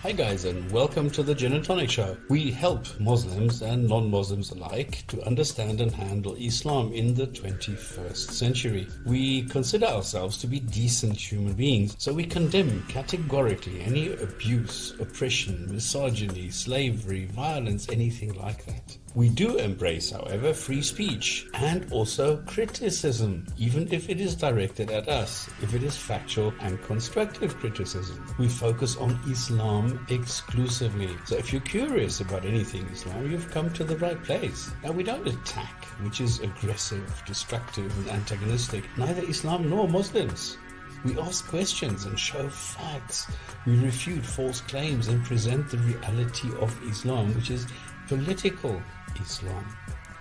Hi guys, and welcome to the Gin and Tonic Show. We help Muslims and non-Muslims alike to understand and handle Islam in the 21st century. We consider ourselves to be decent human beings, so we condemn categorically any abuse, oppression, misogyny, slavery, violence, anything like that. We do embrace, however, free speech and also criticism, even if it is directed at us, if it is factual and constructive criticism. We focus on Islam exclusively. So if you're curious about anything Islam, you've come to the right place. Now, we don't attack, which is aggressive, destructive, and antagonistic, neither Islam nor Muslims. We ask questions and show facts. We refute false claims and present the reality of Islam, which is political Islam.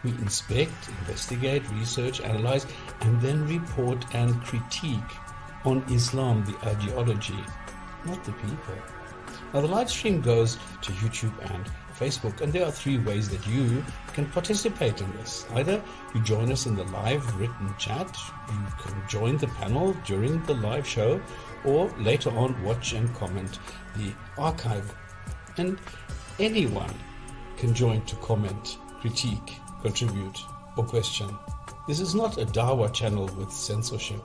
We inspect, investigate, research, analyze, and then report and critique on Islam, the ideology, not the people. Now, the live stream goes to YouTube and Facebook, and there are three ways that you can participate in this. Either you join us in the live written chat, you can join the panel during the live show, or later on watch and comment the archive. And anyone can join to comment, critique, contribute, or question. This is not a Dawah channel with censorship.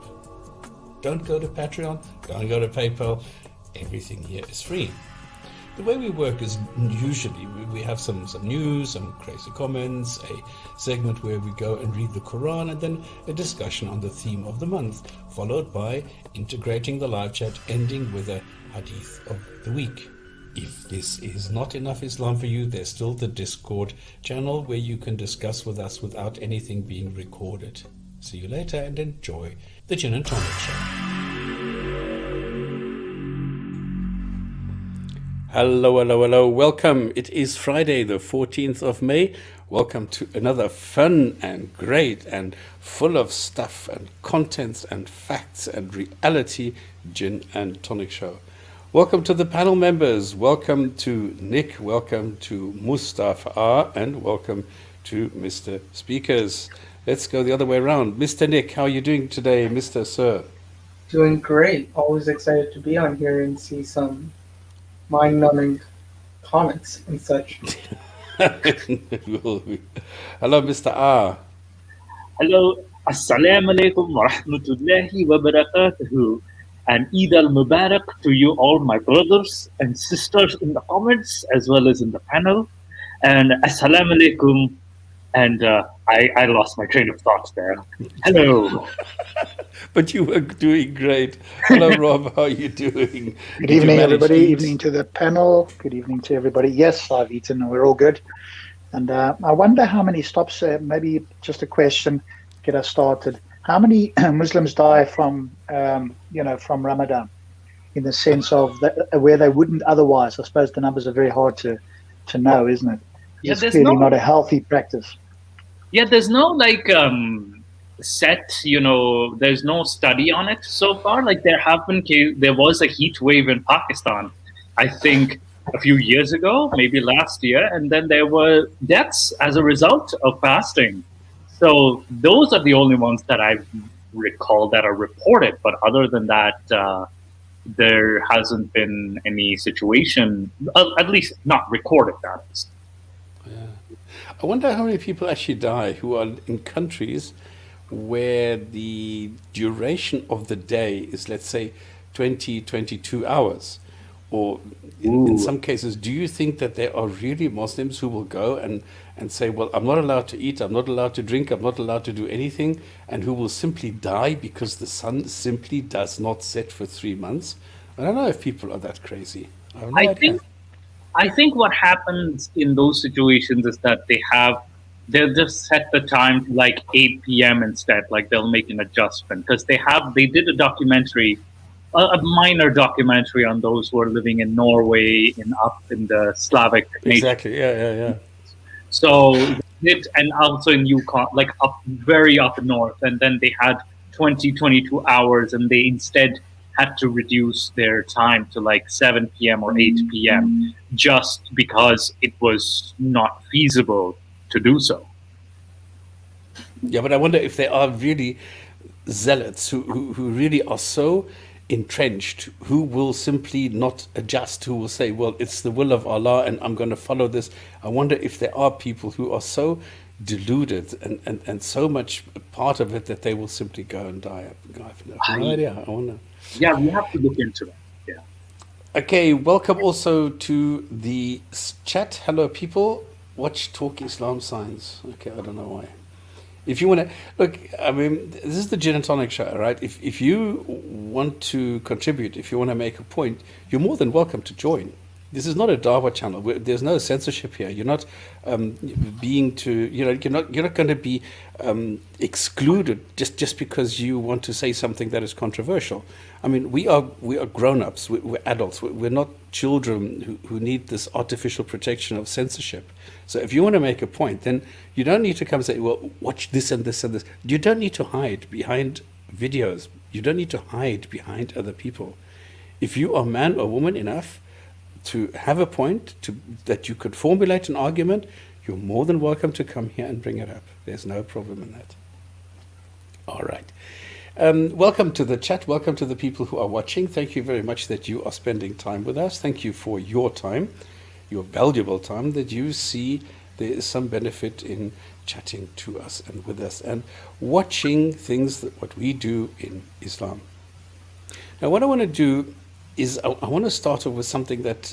Don't go to Patreon, don't go to PayPal. Everything here is free. The way we work is usually we have some news, some Krazy Komments, a segment where we go and read the Quran, and then a discussion on the theme of the month, followed by integrating the live chat, ending with a Hadith of the week. If this is not enough Islam for you, there's still the Discord channel where you can discuss with us without anything being recorded. See you later and enjoy the Gin and Tonic Show. Hello. Welcome. It is Friday, the 14th of May. Welcome to another fun and great and full of stuff and contents and facts and reality Gin and Tonic Show. Welcome to the panel members. Welcome to Nick. Welcome to Mustafa. And welcome to Mr. Speakers. Let's go the other way around. Mr. Nick, how are you doing today, Mr. Sir? Doing great. Always excited to be on here and see some mind-numbing comments and such. Hello, Mr. R. Hello, Assalamu alaikum wa rahmatullahi wa barakatuhu. And Eid al-Mubarak to you all, my brothers and sisters in the comments, as well as in the panel. And Assalamu alaikum. And I lost my train of thought there. Hello. But you were doing great. Hello, Rob. How are you doing? Good evening, everybody. Evening to the panel. Good evening to everybody. Yes, I've eaten and we're all good. And I wonder how many stops, maybe just a question, get us started. How many Muslims die from Ramadan, in the sense of where they wouldn't otherwise? I suppose the numbers are very hard to know, isn't it? It's clearly not a healthy practice. Yeah, there's no set, there's no study on it so far. Like there was a heat wave in Pakistan, I think a few years ago, maybe last year, and then there were deaths as a result of fasting. So those are the only ones that I recall that are reported. But other than that, there hasn't been any situation, at least not recorded, that is. Yeah. I wonder how many people actually die who are in countries where the duration of the day is, let's say, 22 hours. Or in some cases, do you think that there are really Muslims who will go and say, well, I'm not allowed to eat, I'm not allowed to drink, I'm not allowed to do anything, and who will simply die because the sun simply does not set for 3 months? I don't know if people are that crazy. I have no idea. I think what happens in those situations is that they'll just set the time to like 8 p.m. instead, like they'll make an adjustment, because they did a documentary, a minor documentary on those who are living in Norway, up in the Slavic nation. Exactly, yeah. So, and also in Yukon, like very up north, and then they had 22 hours, and they instead had to reduce their time to like 7 p.m. or 8 p.m. just because it was not feasible to do so. Yeah, but I wonder if there are really zealots who really are so entrenched, who will simply not adjust, who will say, well, it's the will of Allah and I'm going to follow this. I wonder if there are people who are so deluded and so much a part of it that they will simply go and die. I have no idea. I wonder. Yeah, we have to look into that. Yeah. Okay, welcome also to the chat. Hello, people. Watch Talk Islam Science. Okay, I don't know why. If you want to look, I mean, this is the Gin and Tonic show, right? If you want to contribute, if you want to make a point, you're more than welcome to join. This is not a Dawah channel. There's no censorship here. You're not being to, you know, you're not going to be excluded just because you want to say something that is controversial. I mean, we are grown-ups. We're adults. We're not children who need this artificial protection of censorship. So if you want to make a point, then you don't need to come and say, well, watch this and this and this. You don't need to hide behind videos. You don't need to hide behind other people. If you are man or woman enough to have a point, that you could formulate an argument, you're more than welcome to come here and bring it up. There's no problem in that. All right. Welcome to the chat. Welcome to the people who are watching. Thank you very much that you are spending time with us. Thank you for your time, your valuable time, that you see there is some benefit in chatting to us and with us and watching things that what we do in Islam. Now, what I want to do is I want to start off with something that,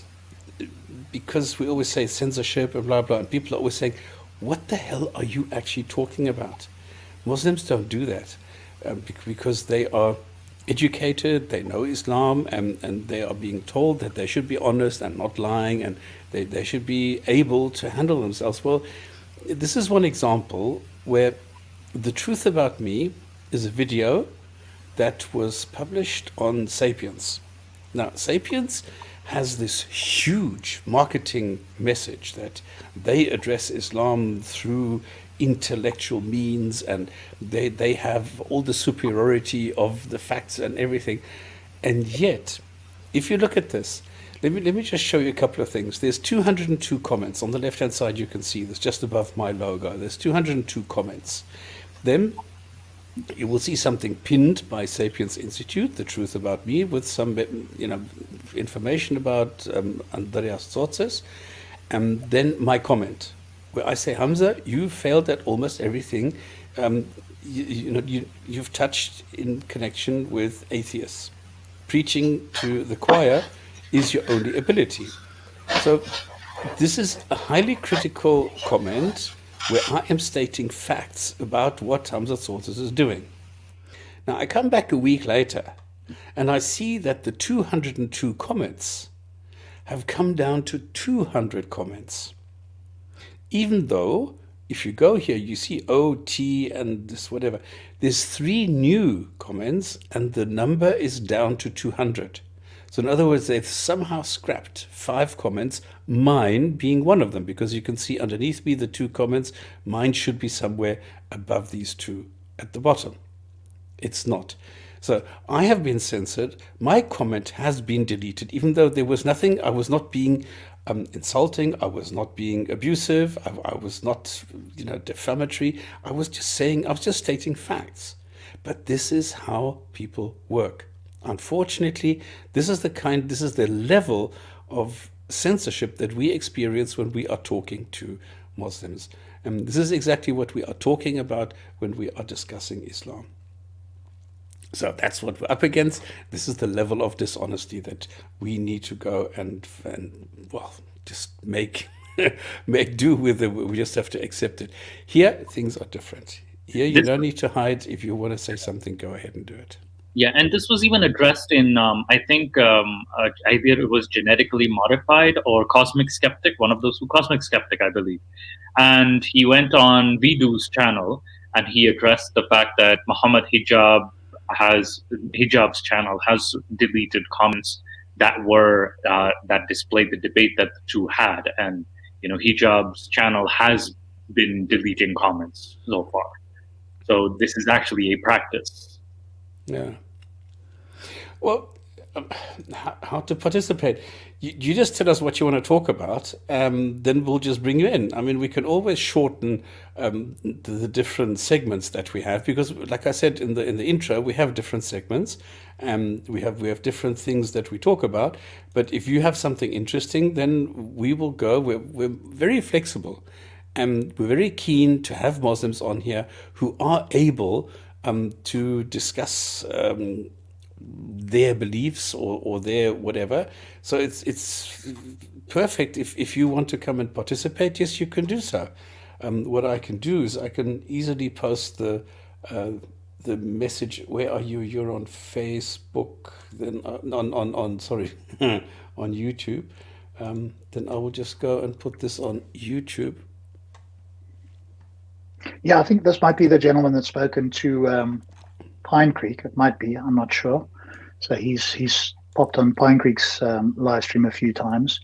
because we always say censorship and blah, blah, and people are always saying, what the hell are you actually talking about? Muslims don't do that because they are educated, they know Islam, and they are being told that they should be honest and not lying, and they should be able to handle themselves. Well, this is one example where The Truth About Me is a video that was published on Sapiens. Now, Sapiens has this huge marketing message that they address Islam through intellectual means, and they have all the superiority of the facts and everything. And yet, if you look at this, let me just show you a couple of things. There's 202 comments. On the left-hand side, you can see this just above my logo. There's 202 comments. Then you will see something pinned by Sapiens Institute, The Truth About Me, with some information about Andreas Tsotzes, and then my comment, where I say, Hamza, you failed at almost everything you've touched in connection with atheists. Preaching to the choir is your only ability. So this is a highly critical comment where I am stating facts about what Hamza Tsotzes is doing. Now, I come back a week later, and I see that the 202 comments have come down to 200 comments. Even though, if you go here, you see OT and this whatever, there's 3 new comments, and the number is down to 200. So in other words, they've somehow scrapped 5 comments, mine being one of them, because you can see underneath me the 2 comments, mine should be somewhere above these 2 at the bottom. It's not. So I have been censored. My comment has been deleted, even though there was nothing. I was not being insulting. I was not being abusive. I was not, defamatory. I was just stating facts. But this is how people work. Unfortunately, this is the level of censorship that we experience when we are talking to Muslims. And this is exactly what we are talking about when we are discussing Islam. So that's what we're up against. This is the level of dishonesty that we need to go and just make do with it. We just have to accept it. Here, things are different. Here, you don't need to hide. If you want to say something, go ahead and do it. Yeah, and this was even addressed in, I think, either it was Genetically Modified or Cosmic Skeptic, one of those two, Cosmic Skeptic, I believe. And he went on Vidu's channel and he addressed the fact that Muhammad Hijab's channel has deleted comments that were that displayed the debate that the two had, and Hijab's channel has been deleting comments so far. So this is actually a practice. Yeah. Well, how to participate. You just tell us what you want to talk about, then we'll just bring you in. I mean, we can always shorten the different segments that we have because, like I said in the intro, we have different segments. We have different things that we talk about. But if you have something interesting, then we will go. We're very flexible, and we're very keen to have Muslims on here who are able to discuss their beliefs or their whatever. So it's perfect if you want to come and participate. Yes, you can do so. What I can do is I can easily post the message. Where are you? You're on Facebook. Then on sorry on YouTube. Then I will just go and put this on YouTube. Yeah, I think this might be the gentleman that's spoken to Pine Creek. It might be. I'm not sure. So he's popped on Pine Creek's live stream a few times.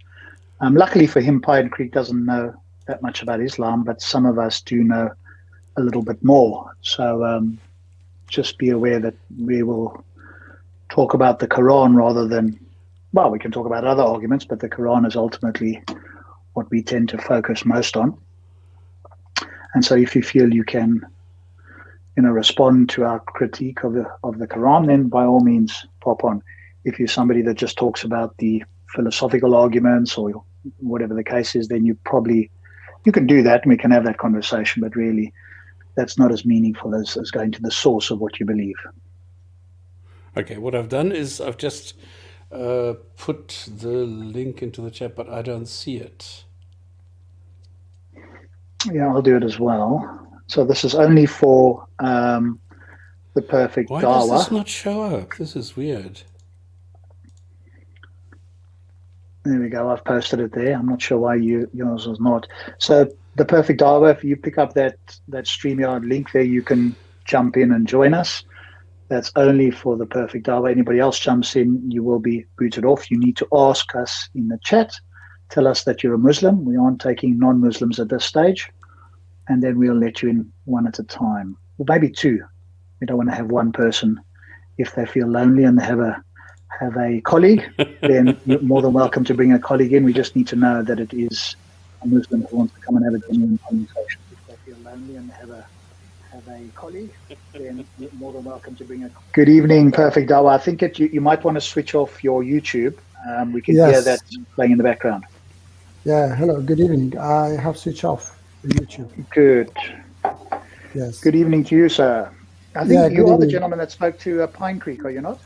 Luckily for him, Pine Creek doesn't know that much about Islam, but some of us do know a little bit more. So just be aware that we will talk about the Quran rather than, well, we can talk about other arguments, but the Quran is ultimately what we tend to focus most on. And so if you feel you can, respond to our critique of the Quran, then by all means pop on. If you're somebody that just talks about the philosophical arguments or whatever the case is, then you can do that and we can have that conversation, but really that's not as meaningful as going to the source of what you believe. Okay, what I've done is I've just put the link into the chat, but I don't see it. Yeah, I'll do it as well. So this is only for the Perfect Dawah. Why does this not show up? This is weird. There we go. I've posted it there. I'm not sure why yours was not. So the Perfect Dawah, if you pick up that StreamYard link there, you can jump in and join us. That's only for the Perfect Dawah. Anybody else jumps in, you will be booted off. You need to ask us in the chat. Tell us that you're a Muslim. We aren't taking non-Muslims at this stage. And then we'll let you in one at a time. Well, maybe two. We don't want to have one person. If they feel lonely and they have a colleague, then you're more than welcome to bring a colleague in. We just need to know that it is a Muslim who wants to come and have a genuine conversation. If they feel lonely and they have a colleague, then you're more than welcome to bring a colleague. Good evening, Perfect Dawah. I think you might want to switch off your YouTube. We can hear that playing in the background. Yeah, hello, good evening. I have switched off the YouTube. Good. Yes. Good evening to you, sir. I think you are the gentleman that spoke to Pine Creek, are you not?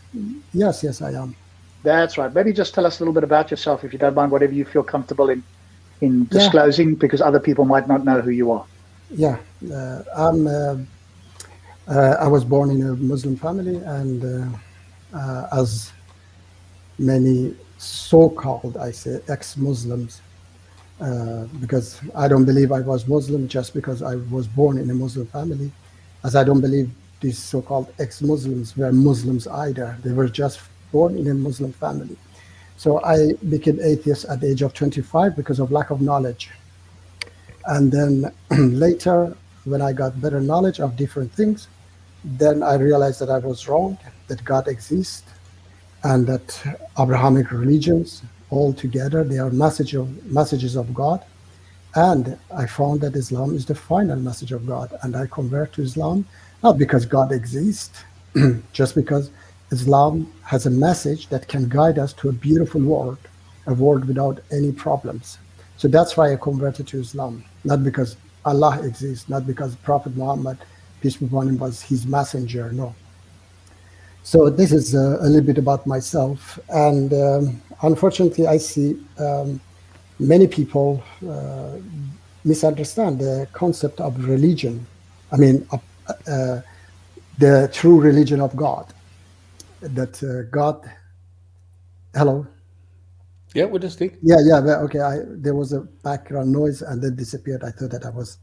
Yes, I am. That's right. Maybe just tell us a little bit about yourself, if you don't mind, whatever you feel comfortable in disclosing, because other people might not know who you are. Yeah, I was born in a Muslim family, and as many so-called, I say, ex-Muslims, because I don't believe I was Muslim just because I was born in a Muslim family, as I don't believe these so-called ex-Muslims were Muslims either. They were just born in a Muslim family. So I became atheist at the age of 25 because of lack of knowledge. And then later, when I got better knowledge of different things, then I realized that I was wrong, that God exists, and that Abrahamic religions all together, they are messages of God. And I found that Islam is the final message of God. And I convert to Islam, not because God exists, just because Islam has a message that can guide us to a beautiful world, a world without any problems. So that's why I converted to Islam, not because Allah exists, not because Prophet Muhammad, peace be upon him, was his messenger, no. So this is a little bit about myself. And unfortunately, I see many people misunderstand the concept of religion. I mean, the true religion of God. That God, hello? Yeah, we're listening. Yeah, okay. There was a background noise and then disappeared. I thought that I was,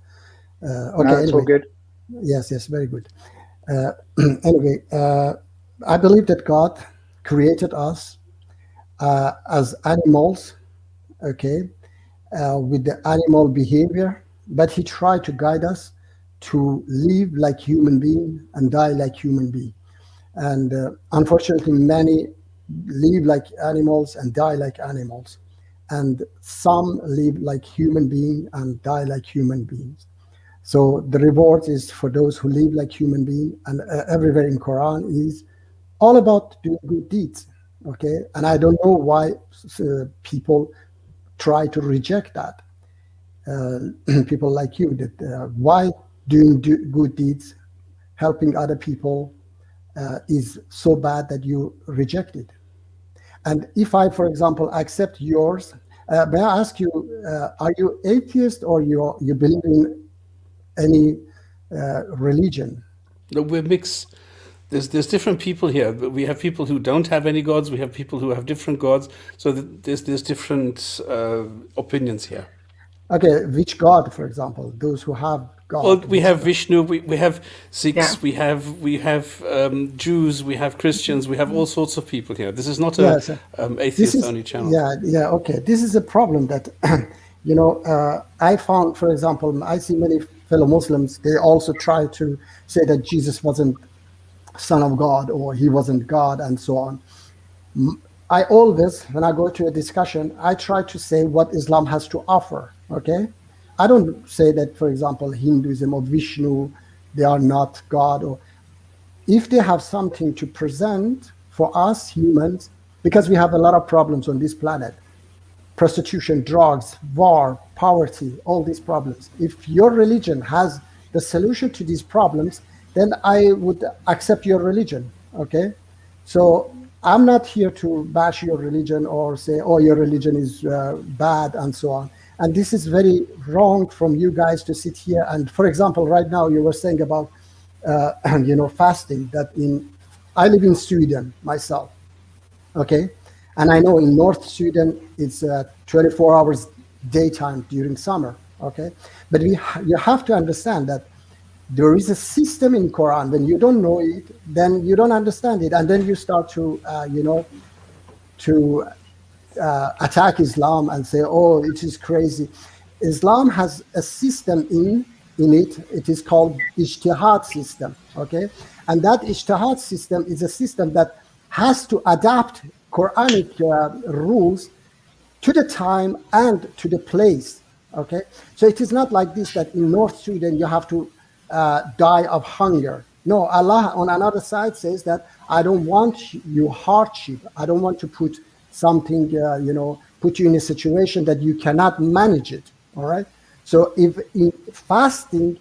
okay. No, it's all good. Yes, very good. Anyway, I believe that God created us as animals, okay, with the animal behavior, but he tried to guide us to live like human being and die like human being. And unfortunately, many live like animals and die like animals, and some live like human beings and die like human beings. So the reward is for those who live like human beings, and everywhere in Quran is all about doing good deeds. Okay, and I don't know why people try to reject that. People like you, that why doing good deeds, helping other people, is so bad that you reject it. And if I, for example, accept yours, may I ask you, are you atheist or you believe in any religion? No, we're mixed. There's different people here. We have people who don't have any gods. We have people who have different gods. So there's different opinions here. Okay, which God, for example, those who have God? Well, we have Vishnu, we have Sikhs, Yeah. we have Jews, we have Christians, we have all sorts of people here. This is not Yes, a this is, atheist-only channel. yeah, okay. This is a problem that, I found, for example, I see many fellow Muslims, they also try to say that Jesus wasn't Son of God or he wasn't God and so on. I always, when I go to a discussion, I try to say what Islam has to offer, okay? I don't say that, for example, Hinduism or Vishnu, they are not God, or if they have something to present for us humans, because we have a lot of problems on this planet, prostitution, drugs, war, poverty, all these problems. If your religion has the solution to these problems, then I would accept your religion, okay? So I'm not here to bash your religion or say, oh, your religion is bad and so on. And this is very wrong from you guys to sit here. And for example, right now you were saying about, fasting, that I live in Sweden myself, okay? And I know in North Sweden, it's 24 hours daytime during summer, okay? But you have to understand that there is a system in Quran. When you don't know it, then you don't understand it. And then you start to, attack Islam and say, oh, it is crazy. Islam has a system in it. It is called ijtihad system, okay? And that ijtihad system is a system that has to adapt Quranic rules to the time and to the place, okay? So it is not like this, that in North Sweden you have to die of hunger. No, Allah on another side says that I don't want you hardship. I don't want to put something, put you in a situation that you cannot manage it, all right? So if fasting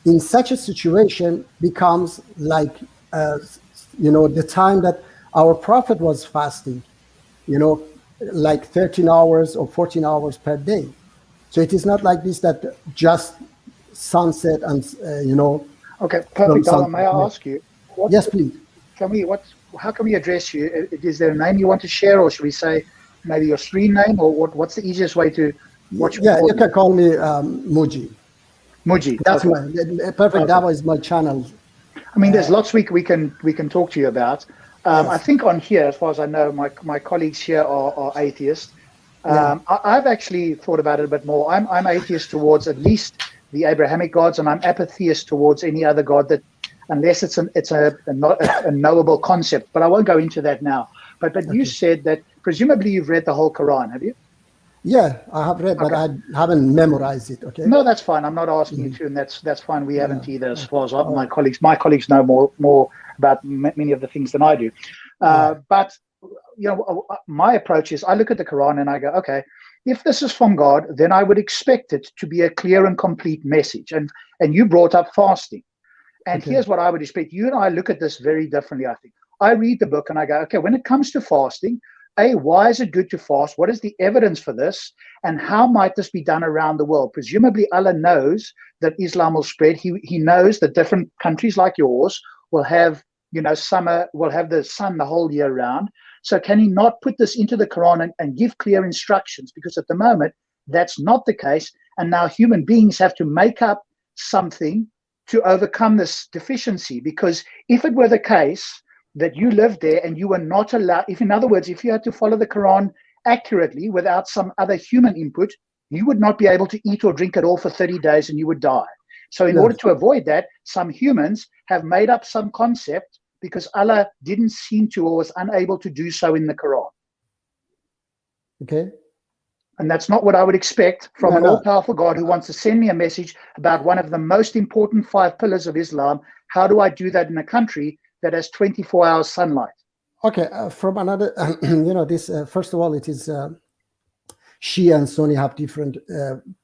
in such a situation becomes like, the time that our Prophet was fasting, like 13 hours or 14 hours per day. So it is not like this, that just sunset and, Okay, Perfect Dawah, may I ask you? Yes, please. How can we address you? Is there a name you want to share, or should we say maybe your screen name, or what's the easiest way to watch? Yeah, you can call me Muji. Muji. That's okay. my Perfect Dawah is my channel. I mean, there's lots we can talk to you about. Yes. I think on here, as far as I know, my colleagues here are atheists. I've actually thought about it a bit more. I'm atheist towards at least the Abrahamic gods, and I'm apatheist towards any other god that, unless it's a knowable concept. But I won't go into that now. But okay. You said that presumably you've read the whole Quran, have you? Yeah, I have read, but I haven't memorized it. Okay. No, that's fine. I'm not asking you to, and that's fine. We haven't either, as far as my colleagues know more about many of the things than I do. But my approach is, I look at the Quran and I go, okay, if this is from God, then I would expect it to be a clear and complete message. And you brought up fasting. And here's what I would expect. You and I look at this very differently, I think. I read the book and I go, okay, when it comes to fasting, why is it good to fast? What is the evidence for this? And how might this be done around the world? Presumably Allah knows that Islam will spread. He knows that different countries like yours will have, summer, will have the sun the whole year round. So can he not put this into the Quran and give clear instructions? Because at the moment, that's not the case. And now human beings have to make up something to overcome this deficiency. Because if it were the case that you lived there and you were not allowed, in other words, if you had to follow the Quran accurately without some other human input, you would not be able to eat or drink at all for 30 days and you would die. So in order to avoid that, some humans have made up some concept, because Allah didn't seem to, or was unable to do so in the Quran. Okay. And that's not what I would expect from No, an no. all-powerful God who wants to send me a message about one of the most important 5 pillars of Islam. How do I do that in a country that has 24 hours sunlight? Okay, from another, this, first of all, it is Shia and Sunni have different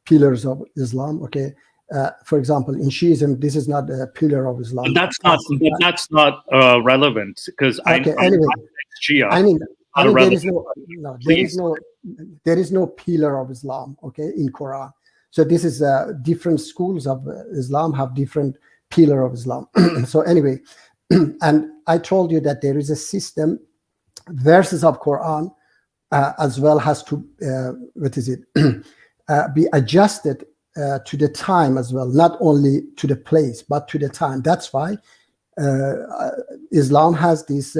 pillars of Islam, okay? For example, in Shiism, this is not a pillar of Islam. But that's not relevant, because Okay, anyway, Shia. I mean, there is no pillar of Islam, okay, in Quran. So this is different schools of Islam have different pillar of Islam. So anyway, and I told you that there is a system, verses of Quran as well has to be adjusted to the time as well, not only to the place but to the time. That's why Islam has this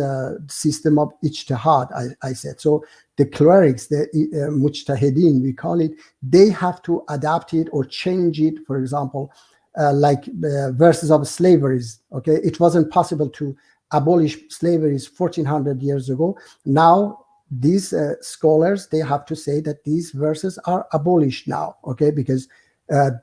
system of ijtihad, I said. So the clerics, the mujtahideen, we call it, they have to adapt it or change it. For example, like verses of slaveries, okay? It wasn't possible to abolish slavery 1400 years ago. Now, these scholars, they have to say that these verses are abolished now, okay? Because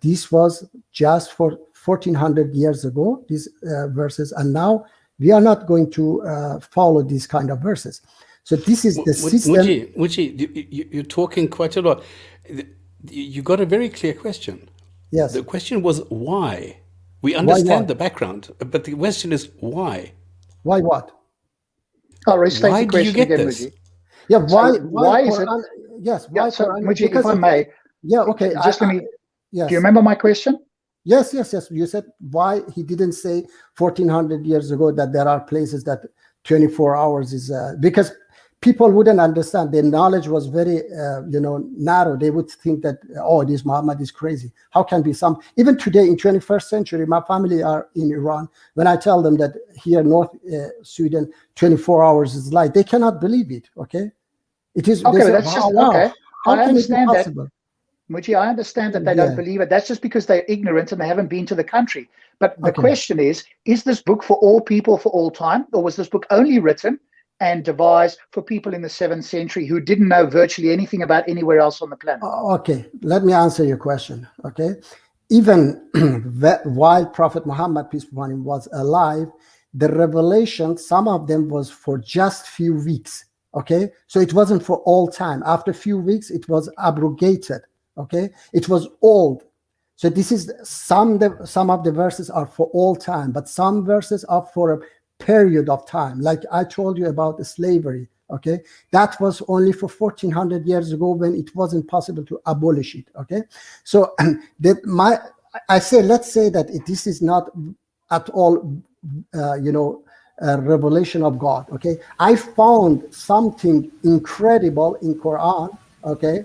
this was just for 1400 years ago, these verses, and now we are not going to follow these kind of verses. So this is the system. Muji, you're talking quite a lot. You got a very clear question. Yes. The question was why. We understand why? the background, but the question is why. Why what? I'll restate Why the do you question get again, this? Muji. Yeah, why is it? Yes, why so, Quran? Muji, Because, if I may, yeah, okay. just let me. Yes. Do you remember my question? Yes. You said why he didn't say 1400 years ago that there are places that 24 hours is because people wouldn't understand. Their knowledge was very narrow. They would think that, oh, this Muhammad is crazy. How can be some, even today in 21st century, my family are in Iran. When I tell them that here North Sweden 24 hours is light, they cannot believe it. Okay, it is okay. Say, That's just wow, okay. How I can it be understand that. possible? Muji, I understand that they don't believe it. That's just because they're ignorant and they haven't been to the country. But the question is this book for all people for all time? Or was this book only written and devised for people in the 7th century who didn't know virtually anything about anywhere else on the planet? Okay, let me answer your question, okay? Even while Prophet Muhammad, peace be upon him, was alive, the revelation, some of them was for just few weeks, okay? So it wasn't for all time. After a few weeks, it was abrogated. Okay, it was old. So this is some of the verses are for all time, but some verses are for a period of time. Like I told you about the slavery. Okay, that was only for 1400 years ago when it wasn't possible to abolish it. Okay, so I say let's say that this is not at all a revelation of God. Okay, I found something incredible in Quran. Okay.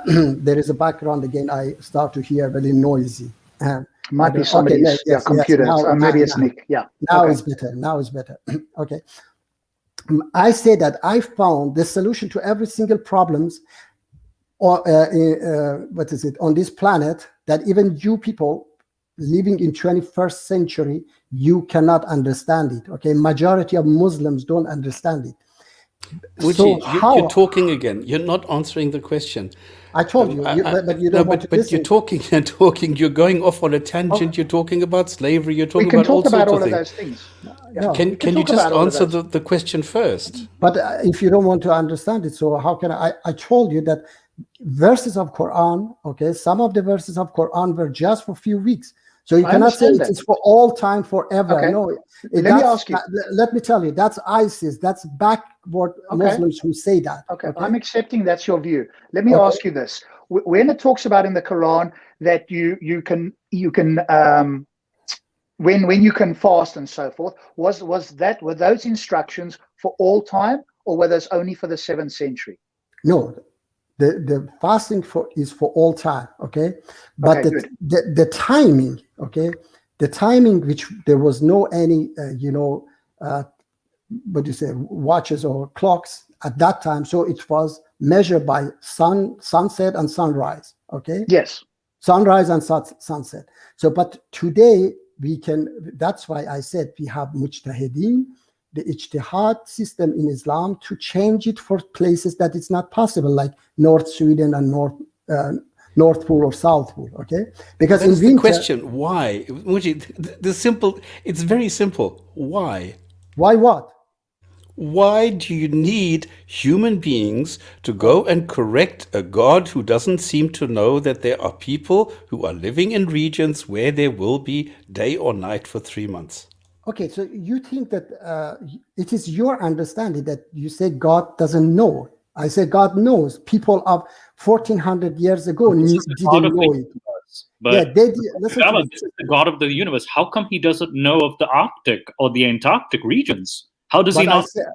There is a background again. I start to hear very noisy. Might be somebody's computer. Maybe it's Nick. Yeah. Now it's better. Now it's better. Okay. I say that I found the solution to every single problems, or on this planet, that even you people living in 21st century, you cannot understand it. Okay, majority of Muslims don't understand it. Muji, you're talking again. You're not answering the question. I told you, but you don't want to listen. You're talking and talking. You're going off on a tangent. You're talking about slavery. You're talking about all sorts of those things. No, can you just answer the question first? But if you don't want to understand it, so how can I told you that verses of Quran, okay, some of the verses of Quran were just for a few weeks. So you cannot say it is for all time, forever. Okay. No, let me ask you. Let me tell you, that's ISIS. That's backward Muslims who say that. Okay, I'm accepting that's your view. Let me ask you this: when it talks about in the Quran that you can when you can fast and so forth, were those instructions for all time, or were those only for the 7th century? No. The fasting is for all time, okay? But the timing, okay? The timing, which there was no any, watches or clocks at that time. So it was measured by sunset and sunrise, okay? Yes. Sunrise and sunset. So, but today That's why I said we have mujtahideen, the ijtihad system in Islam, to change it for places that it's not possible, like North Sweden and North Pole or South Pole. Okay, because That's in winter, the question. Why? It's very simple. Why? why what? Why do you need human beings to go and correct a God who doesn't seem to know that there are people who are living in regions where there will be day or night for 3 months? Okay, so you think that it is your understanding that you say God doesn't know. I say God knows. People of 1400 years ago This is the God didn't of the know it. universe. But Yeah, they did. Listen to me. this is the God of the universe. How come he doesn't know of the Arctic or the Antarctic regions? How does he But I not say, know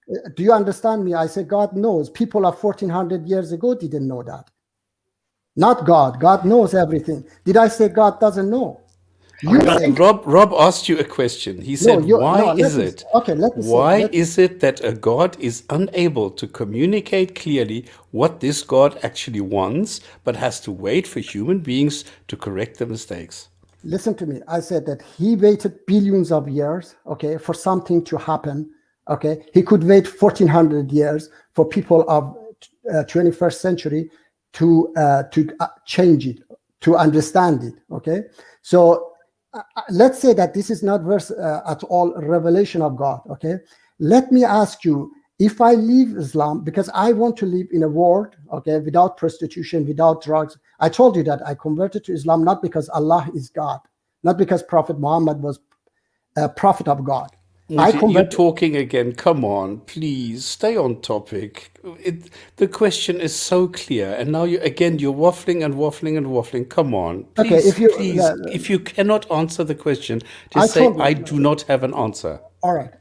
that? do you understand me? I say God knows. People of 1400 years ago didn't know that. Not God. God knows everything. Did I say God doesn't know? You say, Rob asked you a question. He said, why is it that a God is unable to communicate clearly what this God actually wants, but has to wait for human beings to correct the mistakes? Listen to me. I said that he waited billions of years, okay, for something to happen. Okay, he could wait 1400 years for people of 21st century to change it, to understand it. Okay, so let's say that this is not verse at all revelation of God. Okay, let me ask you, if I leave Islam because I want to live in a world, okay, without prostitution, without drugs. I told you that I converted to Islam not because Allah is God, not because Prophet Muhammad was a prophet of God. You're talking again. Come on, please stay on topic. The question is so clear, and now you're waffling and waffling and waffling. Come on, please, if you cannot answer the question, just say I do not have an answer. All right,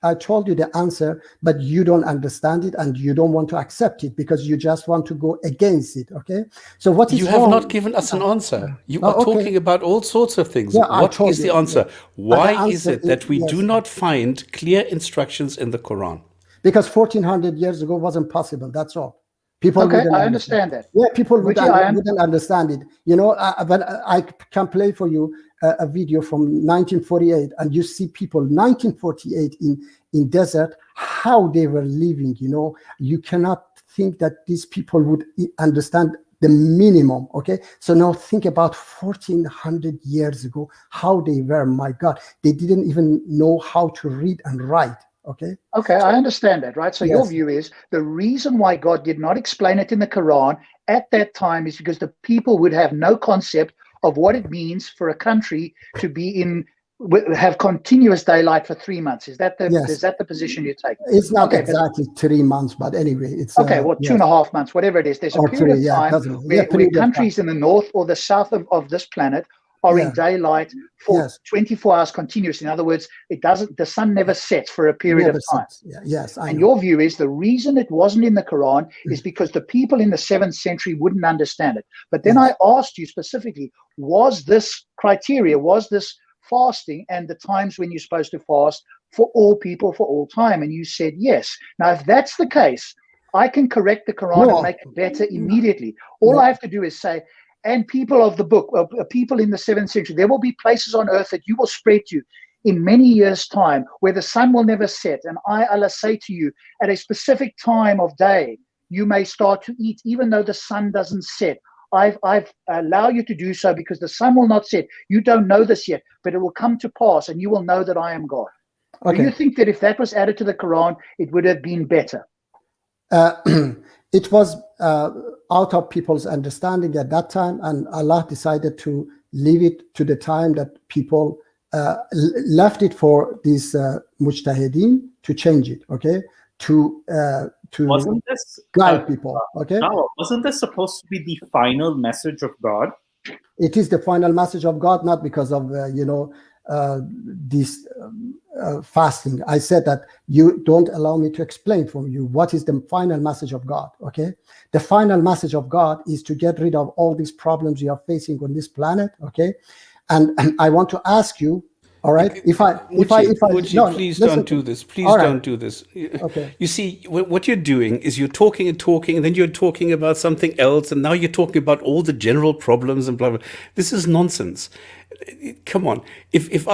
I told you the answer, but you don't understand it and you don't want to accept it because you just want to go against it. Okay, so what is you have not given us an answer. You are talking about all sorts of things. Yeah, what is the answer? Why is it that we do not find clear instructions in the Quran? Because 1400 years ago wasn't possible. That's all. People I understand that. Yeah, people wouldn't understand it. You know, but I can play for you a video from 1948, and you see people 1948 in desert, how they were living. You know, you cannot think that these people would understand the minimum. Okay, so now think about 1400 years ago, how they were. My God, they didn't even know how to read and write. Okay, I understand that, right? So your view is the reason why God did not explain it in the Quran at that time is because the people would have no concept of what it means for a country to be have continuous daylight for 3 months. Is that the position you take? It's not exactly 3 months, but anyway, it's 2.5 months, whatever it is. There's a period of time where countries in the north or the south of this planet are in daylight for 24 hours continuous. In other words, the sun never sets for a period of time. And your view is the reason it wasn't in the Quran is because the people in the 7th century wouldn't understand it. But then I asked you specifically, was this criteria, was this fasting and the times when you're supposed to fast for all people for all time? And you said yes. Now, if that's the case, I can correct the Quran and make it better immediately. All I have to do is say, and people of the book, people in the 7th century, there will be places on earth that you will spread to in many years' time where the sun will never set. And I, Allah, say to you, at a specific time of day, you may start to eat, even though the sun doesn't set. I've allowed you to do so because the sun will not set. You don't know this yet, but it will come to pass and you will know that I am God. Okay. Do you think that if that was added to the Quran, it would have been better? It was out of people's understanding at that time, and Allah decided to leave it to the time that people left it for these mujtahideen to change it, okay? To wasn't this guide people, okay? No, wasn't this supposed to be the final message of God? It is the final message of God, not because of this fasting. I said that you don't allow me to explain for you what is the final message of God. Okay, the final message of God is to get rid of all these problems you are facing on this planet. Okay, and I want to ask you. All right. Please don't do this. Please don't do this. Okay. You see, what you're doing is you're talking and talking, and then you're talking about something else, and now you're talking about all the general problems and blah blah. This is nonsense. come on. If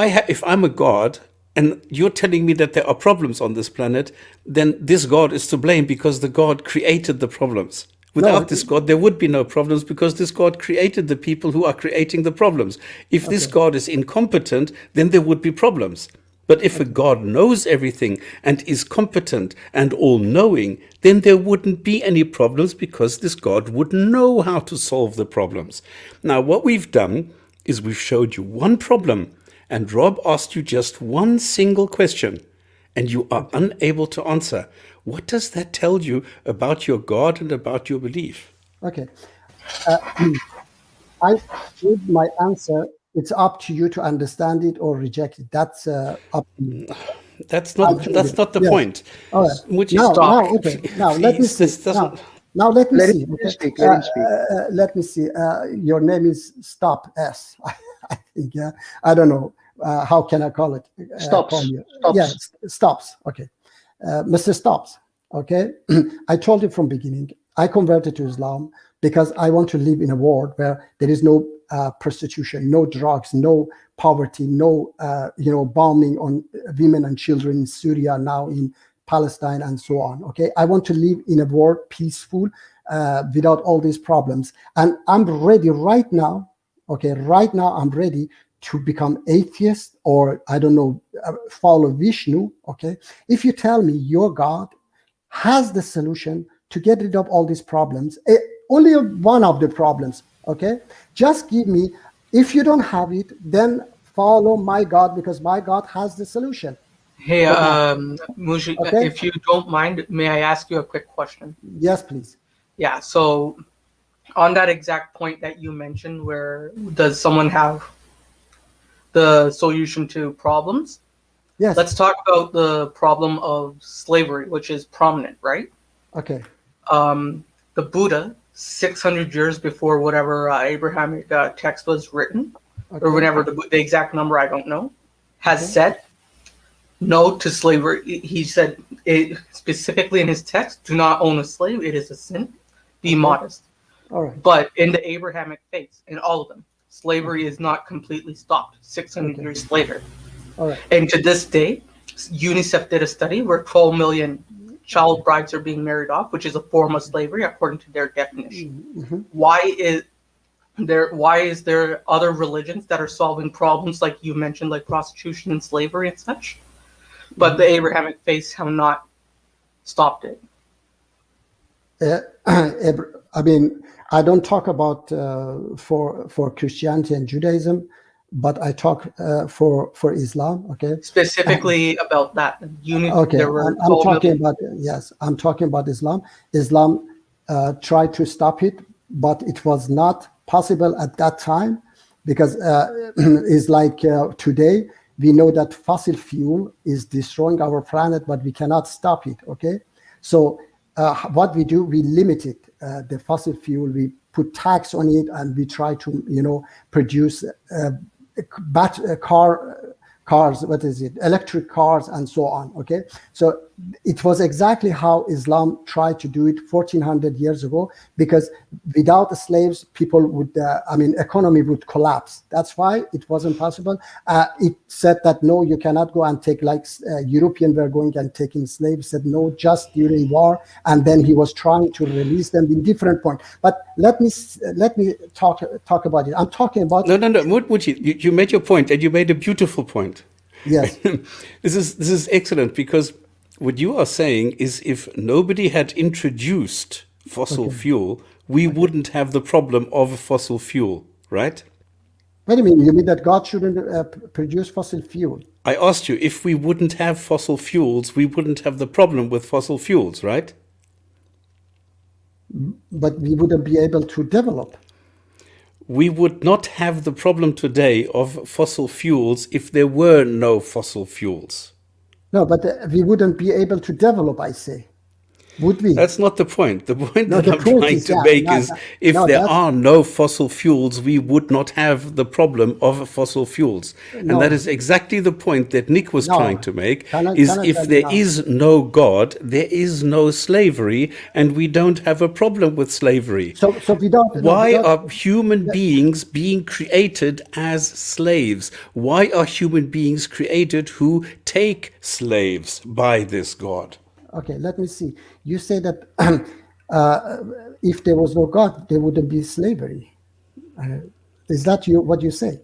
I'm a god and you're telling me that there are problems on this planet, then this god is to blame because the god created the problems. Without this God, there would be no problems because this God created the people who are creating the problems. If this God is incompetent, then there would be problems. But if a God knows everything and is competent and all-knowing, then there wouldn't be any problems because this God would know how to solve the problems. Now, what we've done is we've showed you one problem, and Rob asked you just one single question, and you are unable to answer. What does that tell you about your God and about your belief? Okay. I give my answer. It's up to you to understand it or reject it. That's up to you. That's not the point. All right. Would you now, stop? okay. Now let me see. Now let me Let see. him speak. Let him speak. Let me see. Your name is Stop S. I think. Yeah. I don't know. How can I call it? Stops. Call you? Stops. Yeah. Stops. Okay. Mr. Stops. Okay. I told you from beginning. I converted to Islam because I want to live in a world where there is no prostitution, no drugs, no poverty, no bombing on women and children in Syria, now in Palestine, and so on. Okay, I want to live in a world peaceful, without all these problems, and I'm ready right now. Okay, right now I'm ready to become atheist, or I don't know, follow Vishnu. Okay, if you tell me your God has the solution to get rid of all these problems, only one of the problems, okay? Just give me, if you don't have it, then follow my God, because my God has the solution. Hey, Muji, Okay. if you don't mind, may I ask you a quick question? Yes, please. Yeah, so on that exact point that you mentioned, where does someone have the solution to problems? Yes. Let's talk about the problem of slavery, which is prominent, right? Okay. The Buddha, 600 years before whatever Abrahamic text was written, or whenever the exact number, I don't know, has said no to slavery. He said it specifically in his text, do not own a slave. It is a sin. Be modest. All right. But in the Abrahamic faiths, in all of them, slavery is not completely stopped 600 years later. All right. And to this day, UNICEF did a study where 12 million child brides are being married off, which is a form of slavery according to their definition. Mm-hmm. Why is there other religions that are solving problems like you mentioned, like prostitution and slavery and such, but the Abrahamic faiths have not stopped it? I mean, I don't talk about for Christianity and Judaism, but I talk for Islam. Okay. Specifically about that. Okay. I'm talking about, yes, I'm talking about Islam. Islam tried to stop it, but it was not possible at that time, because it's like today we know that fossil fuel is destroying our planet, but we cannot stop it. Okay. So what we do, we limit it, the fossil fuel, we put tax on it, and we try to, produce cars, electric cars, and so on. Okay, so it was exactly how Islam tried to do it 1400 years ago, because without the slaves, people would, economy would collapse. That's why it wasn't possible. It said that no, you cannot go and take, like Europeans were going and taking slaves, said no, just during war, and then he was trying to release them in different point. But let me talk about it. I'm talking about no. Muji, you made your point, and you made a beautiful point. Yes. This is excellent, because what you are saying is, if nobody had introduced fossil fuel, we wouldn't have the problem of fossil fuel, right? Wait a minute, you mean that God shouldn't produce fossil fuel? I asked you, if we wouldn't have fossil fuels, we wouldn't have the problem with fossil fuels, right? But we wouldn't be able to develop. We would not have the problem today of fossil fuels if there were no fossil fuels. No, but we wouldn't be able to develop, I say. Would we? That's not the point. The point No, that the I'm point trying is to that- make no, is no, if no, there that's- are no fossil fuels, we would not have the problem of fossil fuels. And No. that is exactly the point that Nick was No. trying to make, Can I is tell if you there now? is no God, there is no slavery, and we don't have a problem with slavery. So we don't. no, Why we don't- are human beings being created as slaves? Why are human beings created who take slaves by this God? Okay, let me see. You say that if there was no God, there wouldn't be slavery. Is that what you say?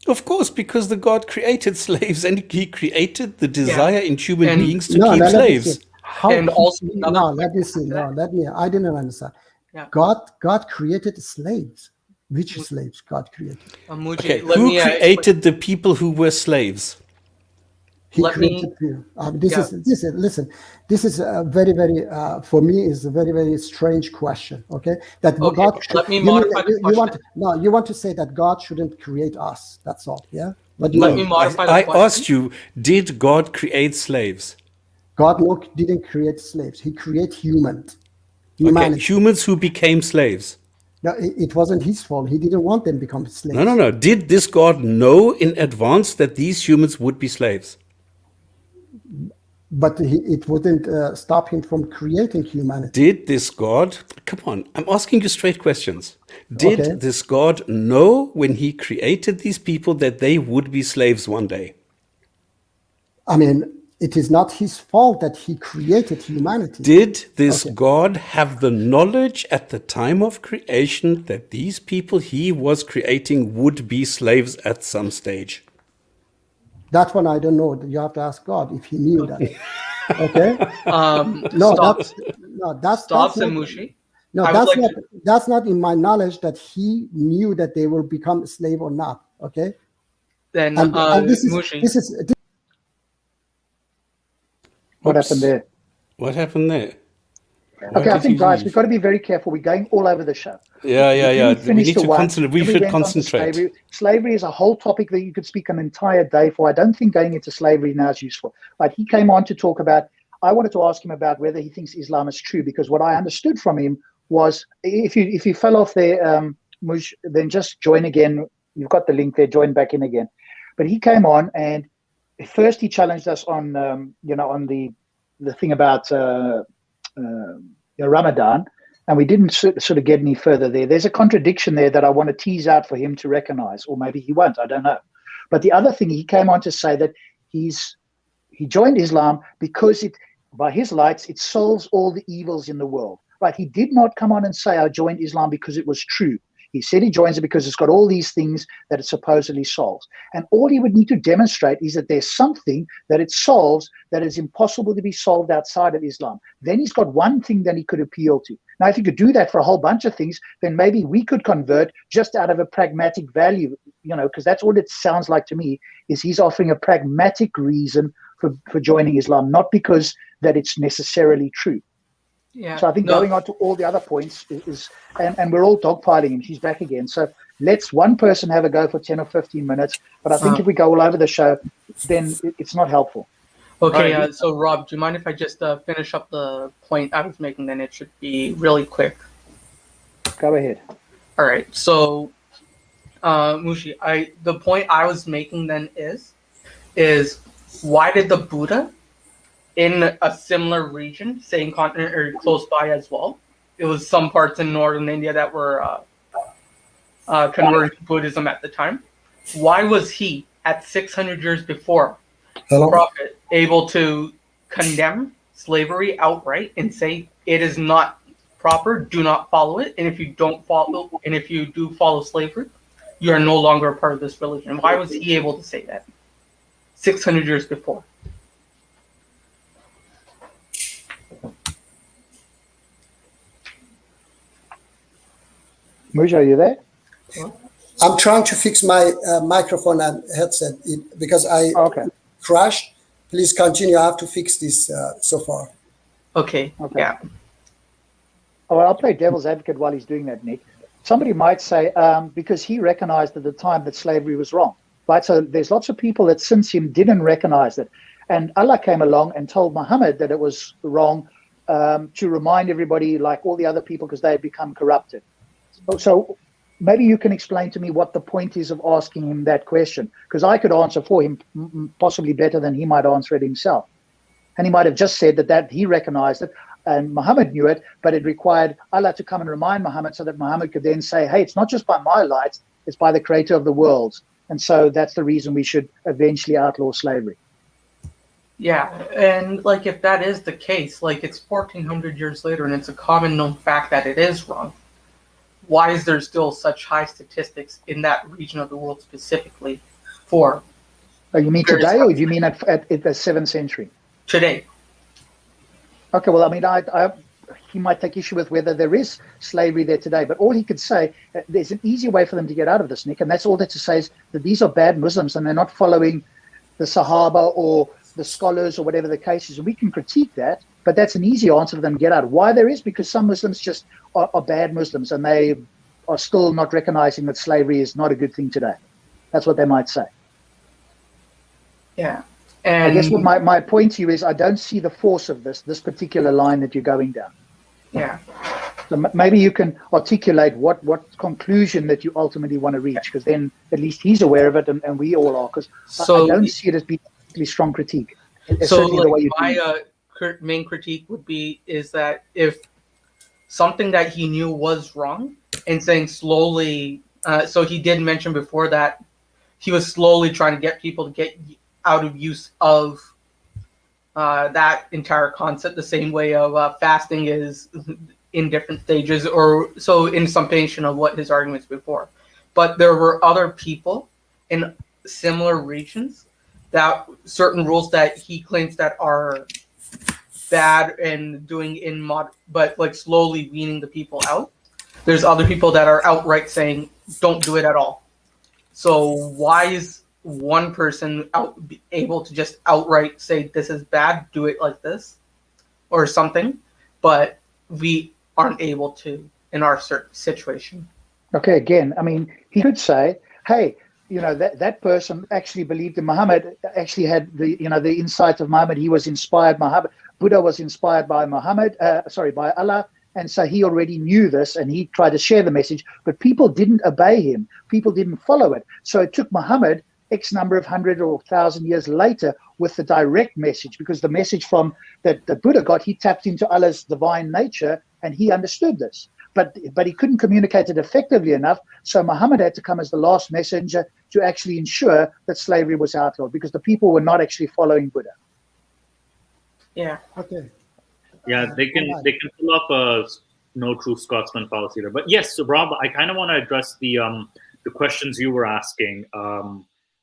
Of course, because the God created slaves and he created the desire in human And- beings to No, keep let me slaves. see. How? And also another no, quick let me see. point to No, that. let me. I didn't understand. Yeah. God created slaves. Which slaves God created? Muji, Okay, let who me, created the people who were slaves? He Let me- created you. This Yeah. is listen. This is a very for me is a very strange question. Okay, that Okay, God. let me you mean modify that the you want question. you want to say that God shouldn't create us. That's all. Yeah. But Let me modify the I question. asked you, did God create slaves? God didn't create slaves. He created Okay, humanity. humans who became slaves. No, it wasn't his fault. He didn't want them to become slaves. No. Did this God know in advance that these humans would be slaves? But it wouldn't stop him from creating humanity. Did this God, come on, I'm asking you straight questions. Did Okay. this God know when he created these people that they would be slaves one day? I mean, it is not his fault that he created humanity. Did this Okay. God have the knowledge at the time of creation that these people he was creating would be slaves at some stage? That one I don't know. You have to ask God if he knew that. Okay. No, Stops. that's Stops not, and Mushi. no, I would like that's not in my knowledge that he knew that they will become a slave or not. Okay. Then And Mushi. this is What Oops. happened there? What happened there? Why Okay, I did think, he guys, leave? we've got to be very careful. We're going all over the show. Yeah. didn't We finish need the to one, concentrate. We then should went on to concentrate. Slavery. Slavery is a whole topic that you could speak an entire day for. I don't think going into slavery now is useful. But he came on to talk about, I wanted to ask him about whether he thinks Islam is true, because what I understood from him was, if you fell off there, Muj, then just join again. You've got the link there, join back in again. But he came on, and first he challenged us on, on the thing about Ramadan, and we didn't sort of get any further there. There's a contradiction there that I want to tease out for him to recognize, or maybe he won't, I don't know. But the other thing, he came on to say that he joined Islam because by his lights, it solves all the evils in the world. Right? He did not come on and say, I joined Islam because it was true. He said he joins it because it's got all these things that it supposedly solves. And all he would need to demonstrate is that there's something that it solves that is impossible to be solved outside of Islam. Then he's got one thing that he could appeal to. Now, if he could do that for a whole bunch of things, then maybe we could convert just out of a pragmatic value, because that's what it sounds like to me, is he's offering a pragmatic reason for joining Islam, not because that it's necessarily true. Yeah. So I think going on to all the other points is and we're all dogpiling him. She's back again. So let's one person have a go for 10 or 15 minutes. But I think if we go all over the show, then it's not helpful. Okay, Right. so Rob, do you mind if I just finish up the point I was making? Then it should be really quick. Go ahead. All right. So, Mushi, the point I was making then is why did the Buddha in a similar region, same continent or close by as well? It was some parts in northern India that were converted to Buddhism at the time. Why was he at 600 years before the Prophet able to condemn slavery outright and say it is not proper, do not follow it, and if you do follow slavery, you are no longer a part of this religion? Why was he able to say that 600 years before? Muj, are you there? I'm trying to fix my microphone and headset because I Okay. crashed. Please continue. I have to fix this so far. Okay. Yeah. Oh, well, I'll play devil's advocate while he's doing that, Nick. Somebody might say, because he recognized at the time that slavery was wrong, right? So there's lots of people that since him didn't recognize it. And Allah came along and told Muhammad that it was wrong to remind everybody, like all the other people, because they had become corrupted. So maybe you can explain to me what the point is of asking him that question, because I could answer for him possibly better than he might answer it himself. And he might have just said that he recognized it and Muhammad knew it, but it required Allah to come and remind Muhammad so that Muhammad could then say, hey, it's not just by my light, it's by the creator of the worlds. And so that's the reason we should eventually outlaw slavery. Yeah, and like if that is the case, like it's 1400 years later and it's a common known fact that it is wrong, why is there still such high statistics in that region of the world specifically for? Oh, you mean today, or do you mean at the 7th century? Today. Okay, well, I mean, he might take issue with whether there is slavery there today, but all he could say, there's an easy way for them to get out of this, Nick, and that's all that to say is that these are bad Muslims and they're not following the Sahaba or the scholars or whatever the case is. And we can critique that, but that's an easy answer for them to get out. Why there is? Because some Muslims just are bad Muslims and they are still not recognizing that slavery is not a good thing today. That's what they might say. Yeah. And I guess what my point to you is I don't see the force of this particular line that you're going down. Yeah. So maybe you can articulate what conclusion that you ultimately want to reach, because then at least he's aware of it and we all are, because I don't see it as being a particularly strong critique. So like my main critique would be is that if something that he knew was wrong and saying slowly, so he did mention before that he was slowly trying to get people to get out of use of that entire concept, the same way of fasting is in different stages, or so in summation of what his arguments before. But there were other people in similar regions that certain rules that he claims that are bad and doing in but like slowly weaning the people out. There's other people that are outright saying don't do it at all. So why is one person able to just outright say this is bad, do it like this or something, but we aren't able to in our certain situation? Okay, again, I mean, he could say, hey, you know, that person actually believed in Muhammad, actually had the insight of Muhammad. He was inspired. Buddha was inspired by by Allah. And so he already knew this and he tried to share the message, but people didn't obey him. People didn't follow it. So it took Muhammad X number of 100 or 1,000 years later with the direct message, because the message from that the Buddha got, he tapped into Allah's divine nature and he understood this. But he couldn't communicate it effectively enough, so Muhammad had to come as the last messenger to actually ensure that slavery was outlawed, because the people were not actually following Buddha. Yeah. Okay. Yeah, they can pull off a no true Scotsman policy there. But yes, so Rob, I kind of want to address the questions you were asking.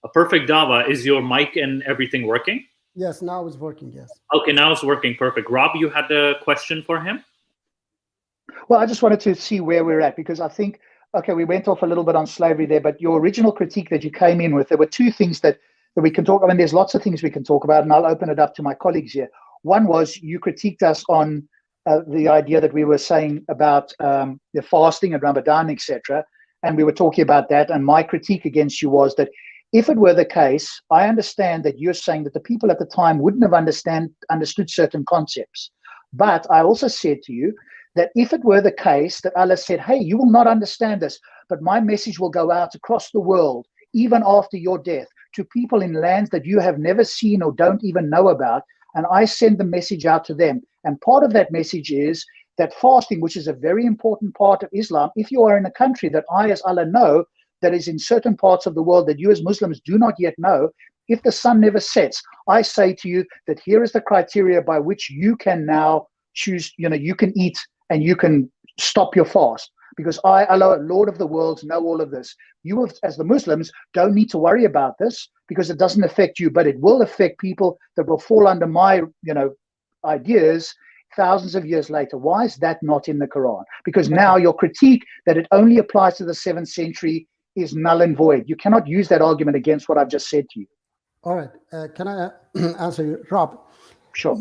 A Perfect Dawah, is your mic and everything working? Yes, now it's working, yes. Okay, now it's working, perfect. Rob, you had a question for him? Well, I just wanted to see where we're at, because I think, okay, we went off a little bit on slavery there, but your original critique that you came in with, there were two things that we can talk about. I mean, there's lots of things we can talk about, and I'll open it up to my colleagues here. One was you critiqued us on the idea that we were saying about the fasting and Ramadan, etc., and we were talking about that, and my critique against you was that if it were the case, I understand that you're saying that the people at the time wouldn't have understood certain concepts. But I also said to you that if it were the case that Allah said, hey, you will not understand this, but my message will go out across the world, even after your death, to people in lands that you have never seen or don't even know about, and I send the message out to them. And part of that message is that fasting, which is a very important part of Islam, if you are in a country that I, as Allah, know, that is in certain parts of the world that you as Muslims do not yet know, if the sun never sets, I say to you that here is the criteria by which you can now choose, you can eat and you can stop your fast. Because I, Allah, Lord of the worlds, know all of this. You, as the Muslims, don't need to worry about this because it doesn't affect you, but it will affect people that will fall under my, ideas thousands of years later. Why is that not in the Quran? Because now your critique that it only applies to the 7th century is null and void. You cannot use that argument against what I've just said to you. All right. Can I answer you? Rob, Sure.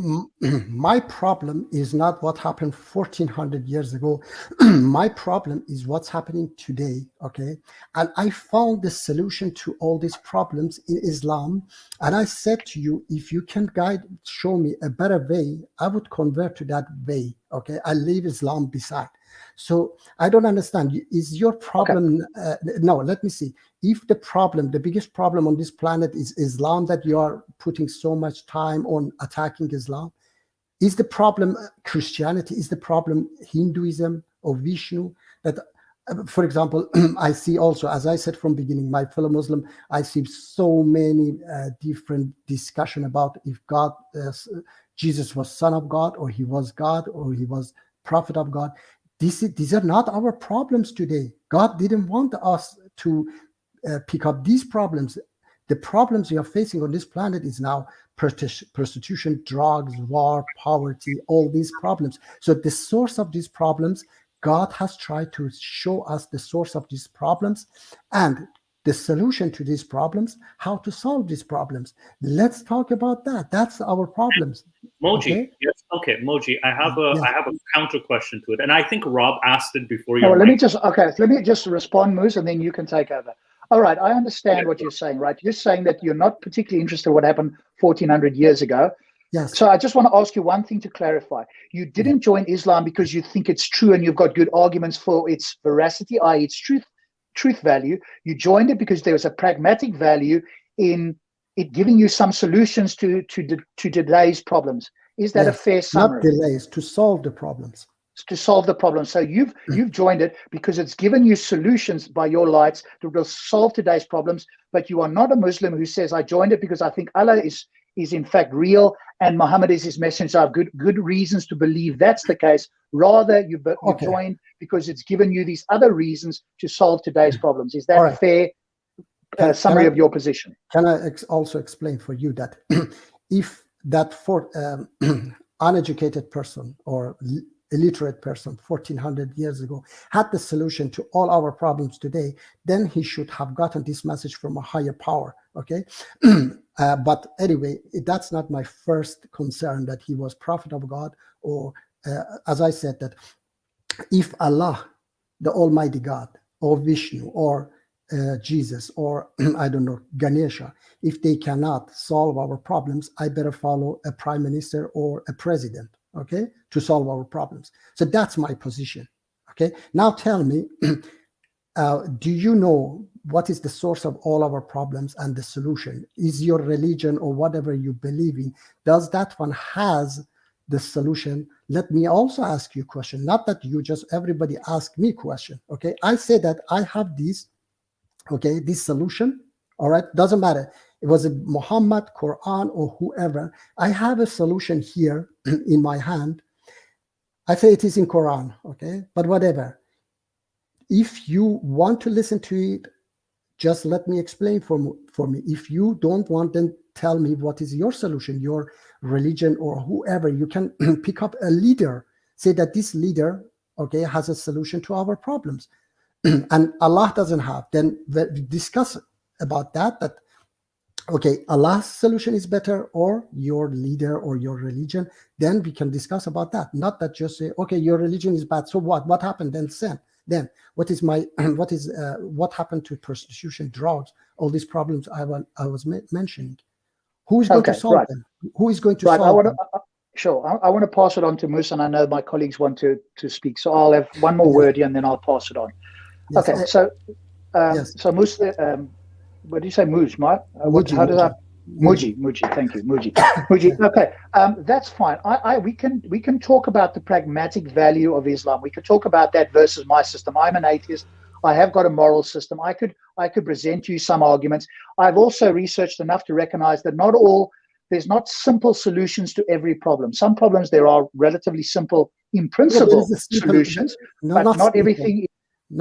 My problem is not what happened 1400 years ago. My problem is what's happening today. Okay. And I found the solution to all these problems in Islam. And I said to you, if you can show me a better way, I would convert to that way. Okay. I leave Islam beside. So I don't understand. Is your problem? No, let me see. If the biggest problem on this planet is Islam, that you are putting so much time on attacking Islam, is the problem Christianity? Is the problem Hinduism or Vishnu? That, for example, I see also, as I said from beginning, my fellow Muslim, I see so many different discussion about if God, Jesus was son of God, or he was God, or he was prophet of God. These are not our problems today. God didn't want us to pick up these problems. The problems we are facing on this planet is now prostitution, drugs, war, poverty, all these problems. So the source of these problems, God has tried to show us the source of these problems and the solution to these problems, how to solve these problems. Let's talk about that. That's our problems. Moji, Okay? yes, okay, Moji. I have a counter question to it, and I think Rob asked it before you. No, let me just respond, Moose, and then you can take over. All right, I understand what you're saying, right? You're saying that you're not particularly interested in what happened 1400 years ago. Yes. So I just want to ask you one thing to clarify. You didn't join Islam because you think it's true and you've got good arguments for its veracity, i.e. its truth value. You joined it because there was a pragmatic value in it giving you some solutions to today's problems. Is that a fair summary? Not delays, to solve the problems. To solve the problem. So you've joined it because it's given you solutions by your lights that will solve today's problems, but you are not a Muslim who says, I joined it because I think Allah is in fact real and Muhammad is his messenger. I have good reasons to believe that's the case. Rather, you joined because it's given you these other reasons to solve today's problems. Is that a fair summary of your position? Can I also explain for you that if that for uneducated person or illiterate person 1400 years ago had the solution to all our problems today, then he should have gotten this message from a higher power. Okay. But anyway, that's not my first concern, that he was prophet of God, or as I said, that if Allah, the Almighty God, or Vishnu, or Jesus, or I don't know, Ganesha, if they cannot solve our problems, I better follow a prime minister or a president, okay, to solve our problems. So that's my position. Okay. Now tell me, do you know what is the source of all our problems and the solution? Is your religion or whatever you believe in, does that one has the solution? Let me also ask you a question. Not that you just everybody ask me question. Okay. I say that I have this, okay, this solution. All right. Doesn't matter. It was a Muhammad, Quran, or whoever. I have a solution here in my hand. I say it is in Quran. Okay. But whatever. If you want to listen to it, just let me explain for me. If you don't want, then tell me what is your solution, your religion or whoever. You can pick up a leader, say that this leader, okay, has a solution to our problems. And Allah doesn't have. Then we discuss about that, okay, Allah's solution is better or your leader or your religion. Then we can discuss about that. Not that just say, okay, your religion is bad. So what? What happened then? Sin. Then what happened to prostitution, drugs, all these problems I was mentioning? Who is going to solve them? Who is going to solve them? Sure. I want to pass it on to Musa, and I know my colleagues want to speak. So I'll have one more word here, and then I'll pass it on. Yes. Okay. So Musa, what do you say, Muj, Mike? How does that? Muji, thank you, Muji. Okay, that's fine. We can talk about the pragmatic value of Islam. We could talk about that versus my system. I'm an atheist. I have got a moral system. I could present you some arguments. I've also researched enough to recognize that there's not simple solutions to every problem. Some problems there are relatively simple in principle solutions, but not everything,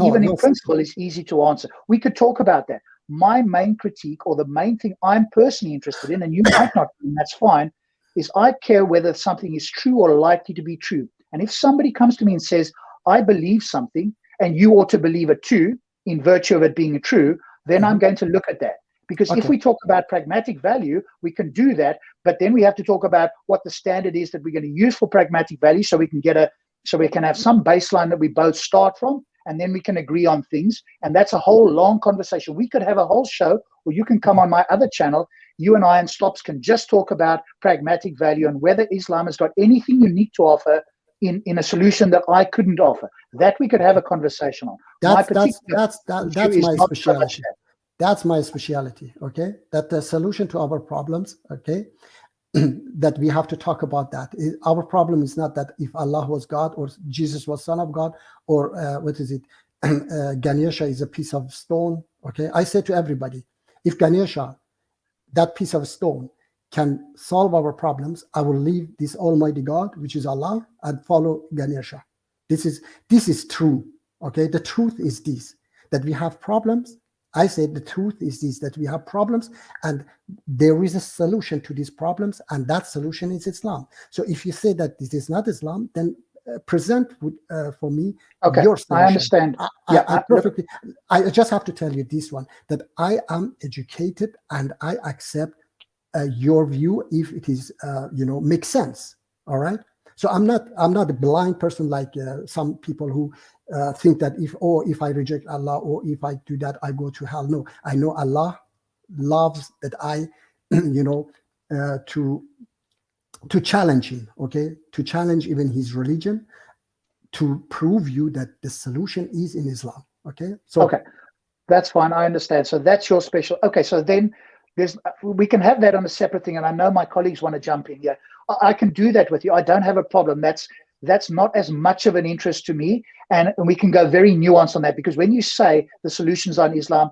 even in principle, is easy to answer. We could talk about that. My main critique, or the main thing I'm personally interested in, and you might not, and that's fine, is I care whether something is true or likely to be true. And if somebody comes to me and says, I believe something, and you ought to believe it too, in virtue of it being true, then I'm going to look at that. Because if we talk about pragmatic value, we can do that, But then we have to talk about what the standard is that we're going to use for pragmatic value, so we can have some baseline that we both start from, and then we can agree on things. And that's a whole long conversation. We could have a whole show, or you can come on my other channel. You and I and Stops can just talk about pragmatic value and whether Islam has got anything unique to offer in a solution that I couldn't offer. That we could have a conversation on. That's my specialty. That's my specialty, okay? That the solution to our problems, okay, that we have to talk about that. Our problem is not that if Allah was God or Jesus was Son of God or Ganesha is a piece of stone, okay? I say to everybody, if Ganesha, that piece of stone, can solve our problems, I will leave this Almighty God, which is Allah, and follow Ganesha. This is true, okay? The truth is this, that we have problems. I say the truth is this, that we have problems and there is a solution to these problems, and that solution is Islam. So if you say that this is not Islam, then present for me your solution. I understand. I just have to tell you this one, that I am educated and I accept your view if it is, makes sense. All right. So I'm not a blind person like some people who think that if I reject Allah or if I do that, I go to hell. No, I know Allah loves that I, to challenge him, okay, to challenge even his religion, to prove you that the solution is in Islam. Okay. So okay, that's fine. I understand. So that's your special. Okay, so then we can have that on a separate thing, and I know my colleagues want to jump in. Yeah, I can do that with you. I don't have a problem. That's not as much of an interest to me, and we can go very nuanced on that, because when you say the solutions are in Islam,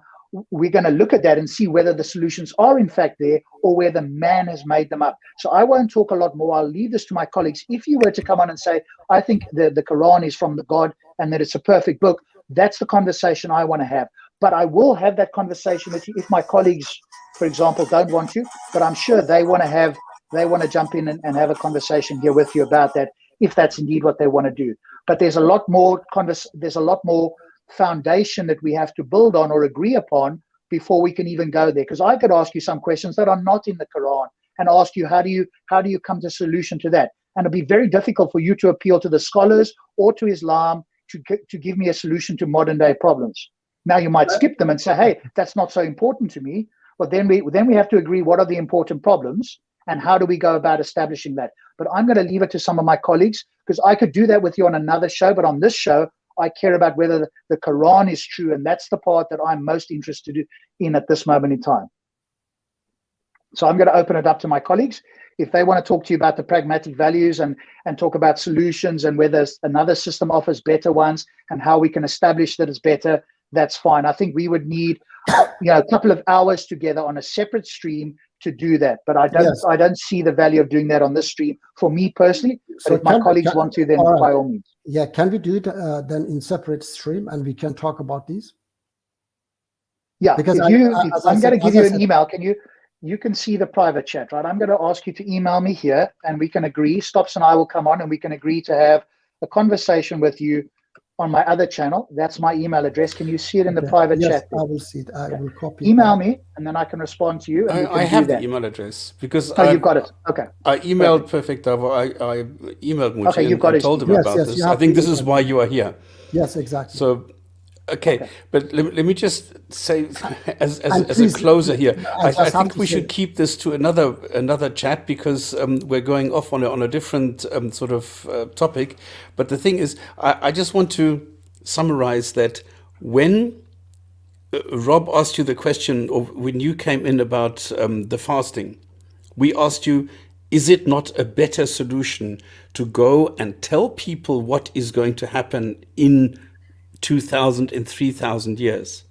we're going to look at that and see whether the solutions are in fact there or whether man has made them up. So I won't talk a lot more. I'll leave this to my colleagues. If you were to come on and say, I think the Quran is from the God and that it's a perfect book, that's the conversation I want to have. But I will have that conversation with you if my colleagues, for example, don't want to, but I'm sure they want to jump in and have a conversation here with you about that, if that's indeed what they want to do. But there's a lot more foundation that we have to build on or agree upon before we can even go there. Because I could ask you some questions that are not in the Quran and ask you, how do you come to a solution to that? And it'd be very difficult for you to appeal to the scholars or to Islam to give me a solution to modern day problems. Now you might skip them and say, hey, that's not so important to me. But then we have to agree what are the important problems and how do we go about establishing that. But I'm going to leave it to some of my colleagues, because I could do that with you on another show. But on this show, I care about whether the Quran is true, and that's the part that I'm most interested in at this moment in time. So I'm going to open it up to my colleagues. If they want to talk to you about the pragmatic values and talk about solutions and whether another system offers better ones and how we can establish that it's better, that's fine. I think we would need a couple of hours together on a separate stream to do that. But I don't see the value of doing that on this stream for me personally. But so if my colleagues want to, then by all means. Yeah, can we do it then in separate stream and we can talk about these? Yeah, because I'm going to give you an email. You can see the private chat, right? I'm going to ask you to email me here and we can agree. Stops and I will come on and we can agree to have a conversation with you on my other channel. That's my email address. Can you see it in the private chat? I will see it. I will copy email me and then I can respond to you. And I have the email address because you've got it. Okay. I emailed Perfect Dawah. I emailed Muti and told him about this. I think this is why you are here. Yes, exactly. So, okay. But let me just say, as a closer here, I think we should keep this to another chat, because we're going off on a different sort of topic. But the thing is, I just want to summarize that when Rob asked you the question, or when you came in about the fasting, we asked you, is it not a better solution to go and tell people what is going to happen in 2,000 and 3,000 years,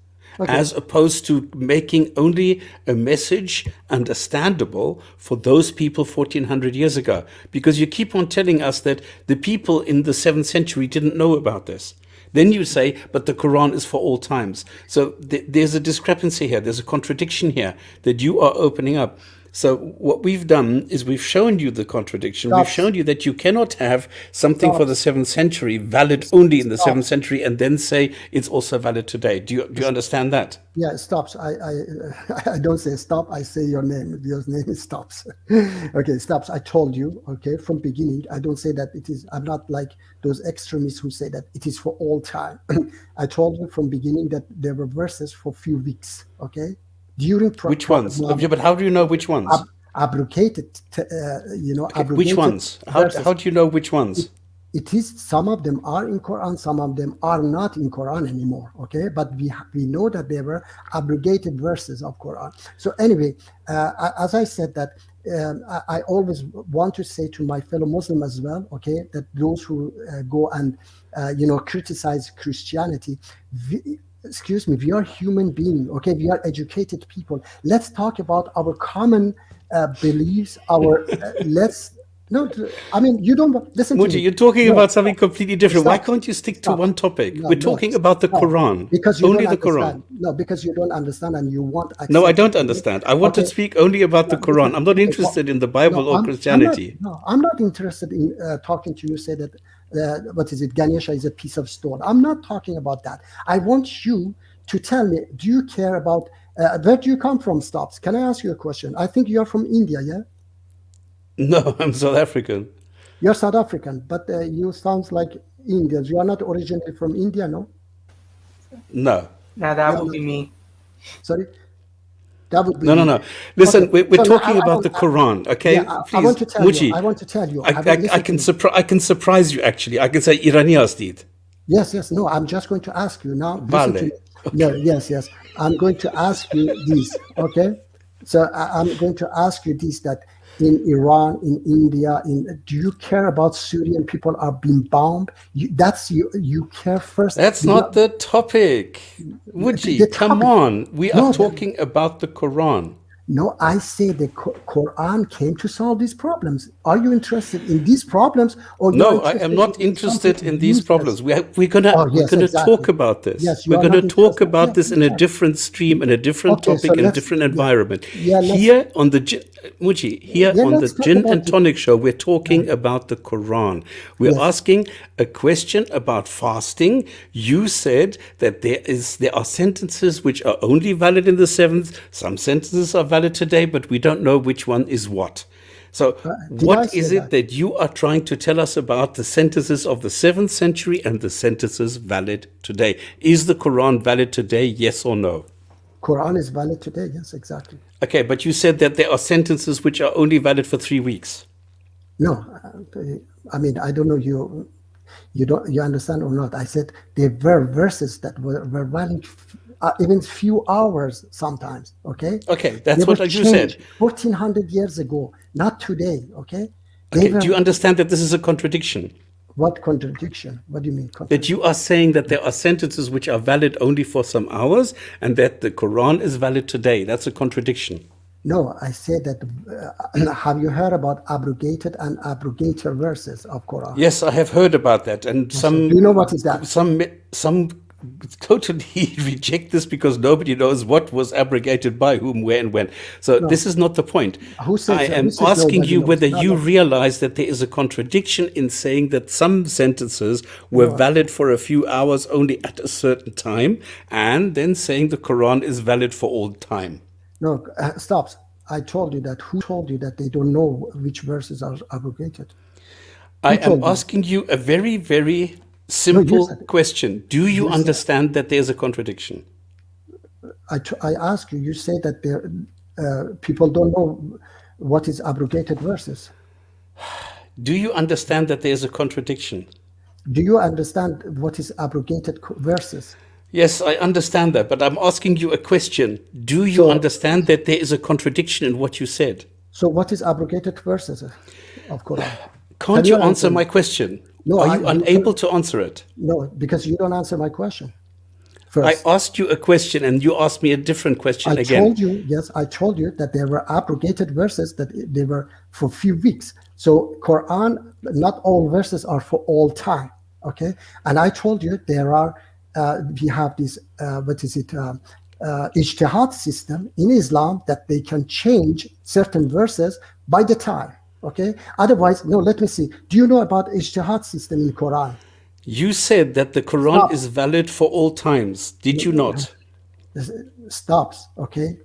as opposed to making only a message understandable for those people 1,400 years ago? Because you keep on telling us that the people in the 7th century didn't know about this. Then you say, but the Quran is for all times. So there's a discrepancy here. There's a contradiction here that you are opening up. So what we've done is we've shown you the contradiction. Stops. We've shown you that you cannot have something for the Stops. 7th century valid only in the Stops. 7th century and then say it's also valid today. Do you understand that? Yeah, it stops. I don't say stop. I say your name. Your name is stops. Okay, stops. I told you. Okay, from beginning. I don't say that it is. I'm not like those extremists who say that it is for all time. I told you from beginning that there were verses for few weeks. Okay, during Which ones? Yeah, but how do you know which ones? Abrogated. Abrogated which ones? How do you know which ones? It is, some of them are in Quran, some of them are not in Quran anymore. Okay, but we know that there were abrogated verses of Quran. So anyway, as I said that. I always want to say to my fellow Muslim as well, okay, that those who go and criticize Christianity, excuse me, we are human beings, okay, we are educated people. Let's talk about our common beliefs. I mean, you don't listen Muji, to me. you're talking about something completely different. Stop. Why can't you stick to Stop. one topic? No, We're talking about the Quran. Because you only don't the understand. Quran. No, because you don't understand and you want access. No, I don't understand. I want to Okay. speak only about the Quran. I'm not interested in the Bible or Christianity. I'm not interested in talking to you. Say that what is it? Ganesha is a piece of stone. I'm not talking about that. I want you to tell me. Do you care about where do you come from? Stops. Can I ask you a question? I think you're from India, yeah? No, I'm South African. You're South African, but you sound like Indians. You are not originally from India, no? No. Now that would be me. Sorry? That would be No. Listen, okay. we're So talking about the Quran, okay? Yeah, Please, I want to tell Muji, you. I want to tell you. I can surprise you, actually. I can say Iranians did. Yes. No, I'm just going to ask you now. Vale. Listen to me. No, yes. I'm going to ask you this, okay? So I'm going to ask you this, that in Iran, in India, do you care about Syrian people are being bombed? You care first. That's not the topic. Muji, come on. We are talking about the Quran. No, I say the Quran came to solve these problems. Are you interested in these problems? Or no, I am not interested in these problems. We're gonna talk about this. Yes, we're gonna talk about this in a different stream, in a different topic, in a different environment. Here on the Muji, on the Gin and Tonic show, we're talking about the Quran. We're asking a question about fasting. You said that there are sentences which are only valid in the 7th. Some sentences are valid today, but we don't know which one is what. So what is it that you are trying to tell us about the sentences of the 7th century and the sentences valid today? Is the Quran valid today, yes or no? Quran is valid today, yes, exactly. Okay, but you said that there are sentences which are only valid for 3 weeks. No, I mean, I don't know you understand or not. I said there were verses that were valid even few hours sometimes, okay? Okay, that's what you said. 1400 years ago, not today, okay? Okay, do you understand that this is a contradiction? What contradiction? What do you mean? That you are saying that there are sentences which are valid only for some hours and that the Quran is valid today. That's a contradiction. No, I said that, have you heard about abrogated and abrogator verses of Quran? Yes, I have heard about that. And some... Do you know what is that? Some totally reject this because nobody knows what was abrogated by whom, where, and when. So this is not the point. I am asking you whether you realize that there is a contradiction in saying that some sentences were valid for a few hours only at a certain time, and then saying the Quran is valid for all time. No, stop. I told you that. Who told you that they don't know which verses are abrogated? I am asking you a very, very simple question. Do you understand that there's a contradiction? I ask you. You say that people don't know what is abrogated verses. Do you understand that there's a contradiction? Do you understand what is abrogated verses? Yes, I understand that, but I'm asking you a question. Do you understand that there is a contradiction in what you said? So what is abrogated verses of Quran? Can't you answer my question? No, are you unable to answer it? No, because you don't answer my question. First. I asked you a question and you asked me a different question again. I told you that there were abrogated verses that they were for few weeks. So Quran, not all verses are for all time, okay? And I told you there are, we have this, ijtihad system in Islam that they can change certain verses by the time. Okay. Otherwise, no. Let me see. Do you know about ijtihad system in Quran? You said that the Quran is valid for all times. Did you not? Stops. Okay.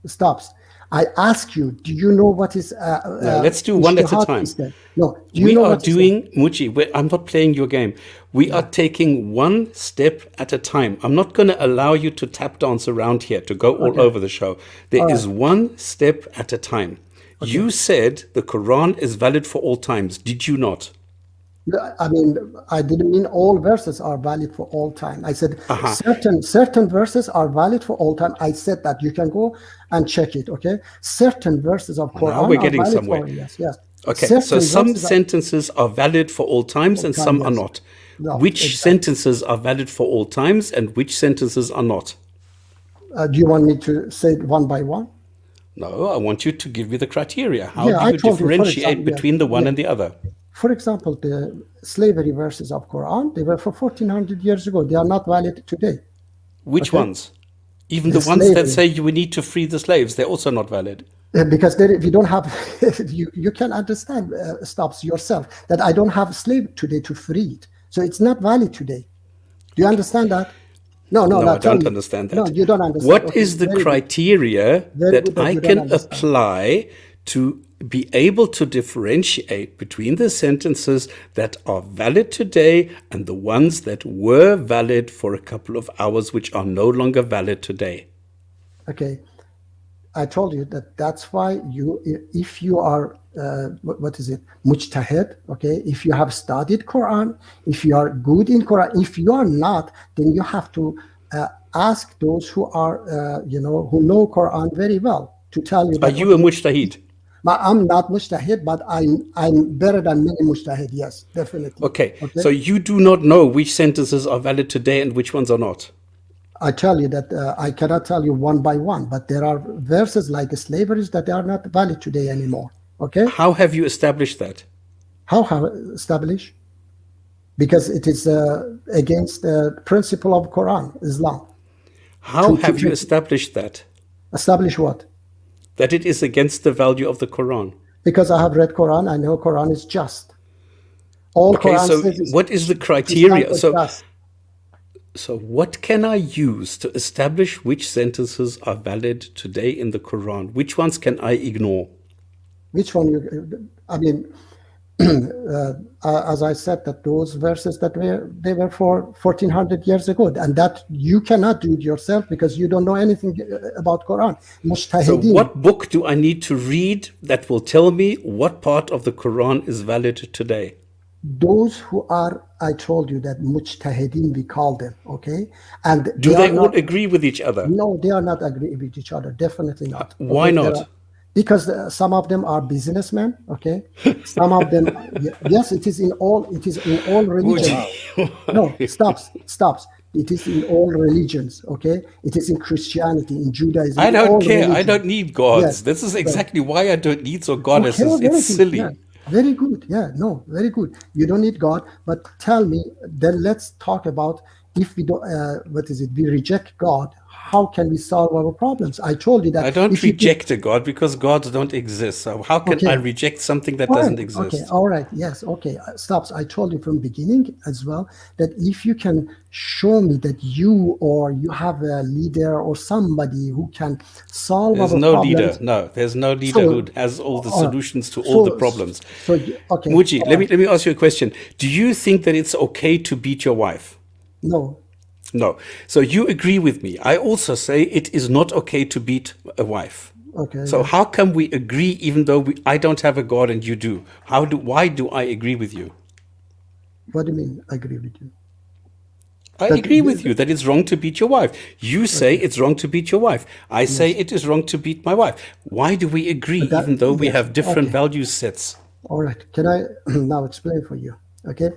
Stops. I ask you, do you know what is No, let's do one at a time. System? No, do you We know are what doing, Muji, I'm not playing your game. We are taking one step at a time. I'm not going to allow you to tap dance around here, to go all over the show. There is one step at a time. You said the Quran is valid for all times. Did you not? I mean, I didn't mean all verses are valid for all time. I said certain verses are valid for all time. I said that you can go and check it. Okay, certain verses of Quran now we're getting are valid somewhere. yes. Okay, certain so some verses sentences are valid for all times and some are not. No, which sentences are valid for all times and which sentences are not? Do you want me to say it one by one? No, I want you to give me the criteria. How Yeah, I do you told you, for differentiate example, between the one and the other? For example, the slavery verses of Quran, they were for 1400 years ago. They are not valid today. Which ones? Even The the ones that slavery. say we need to free the slaves, they're also not valid. Because we don't have, you can understand, Stops, yourself, that I don't have a slave today to free it. So it's not valid today. Do you understand that? No, I don't understand that. No, you don't understand. What is the criteria that I can apply to be able to differentiate between the sentences that are valid today and the ones that were valid for a couple of hours, which are no longer valid today? Okay. I told you that's why if you are, what is it, mujtahid, okay, if you have studied Quran, if you are good in Quran, if you are not, then you have to ask those who are, who know Quran very well to tell you. Are you a mujtahid? I'm not mujtahid, but I'm better than many mujtahid, yes, definitely. Okay, so you do not know which sentences are valid today and which ones are not? I tell you that I cannot tell you one by one, but there are verses like slavery that are not valid today anymore. Okay. How have you established that? How have established? Because it is against the principle of Quran, Islam. How have you established that? Establish what? That it is against the value of the Quran. Because I have read Quran, I know Quran is just. All okay, Quran so says what is the criteria? So what can I use to establish which sentences are valid today in the Quran? Which ones can I ignore? Which one? I mean, as I said, that those verses they were for 1400 years ago, and that you cannot do it yourself because you don't know anything about Quran. So what book do I need to read that will tell me what part of the Quran is valid today? Those who are, I told you that mujtahideen, we call them, okay? And do they all agree with each other? No, they are not agree with each other, definitely not. Why not? Because some of them are businessmen, okay? Some of them, yes, it is in all religions. No, stops. It is in all religions, okay? It is in Christianity, in Judaism. I don't care. Religions. I don't need gods. Yes. This is exactly why I don't need goddesses. Okay, it's silly. Yeah. Very good. Yeah, no, very good. You don't need God, but tell me, then let's talk about if we don't, we reject God, how can we solve our problems? I told you that. I don't reject a God because gods don't exist. So how can I reject something that doesn't exist? Okay, all right, yes, okay. Stops. I told you from the beginning as well that if you can show me that you have a leader or somebody who can solve our problems. There's no leader who has all the solutions to all the problems. Muji, let me ask you a question. Do you think that it's okay to beat your wife? No. So you agree with me. I also say it is not okay to beat a wife. Okay. So how can we agree even though I don't have a God and you do? Why do I agree with you? What do you mean agree with you? I agree with you that it's wrong to beat your wife. You say it's wrong to beat your wife. I say it is wrong to beat my wife. Why do we agree even though we have different value sets? All right. Can I now explain for you? Okay.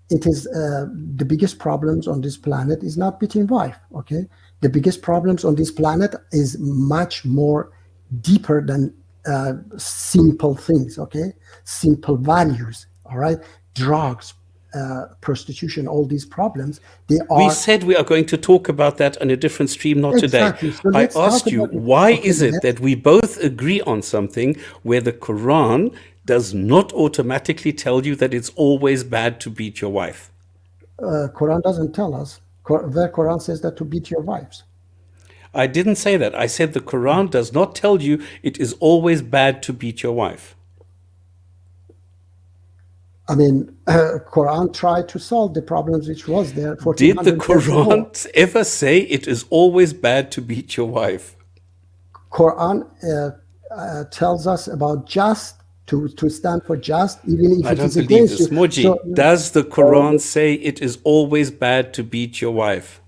It is the biggest problems on this planet is not beating wife, okay? The biggest problems on this planet is much more deeper than simple things, okay? Simple values, all right? Drugs, prostitution, all these problems, they are. We said we are going to talk about that on a different stream, not Exactly. today. So I let's talk asked you, about it. why Okay, is it that we both agree on something where the Quran does not automatically tell you that it's always bad to beat your wife? Quran doesn't tell us. The Quran says that to beat your wives. I didn't say that. I said the Quran does not tell you it is always bad to beat your wife. I mean, Quran tried to solve the problems which was there. Did the 1400 years ago. Quran ever say it is always bad to beat your wife? Quran tells us about just to stand for just, even if I it don't is believe against this. you. Moji, So, does the Quran say it is always bad to beat your wife?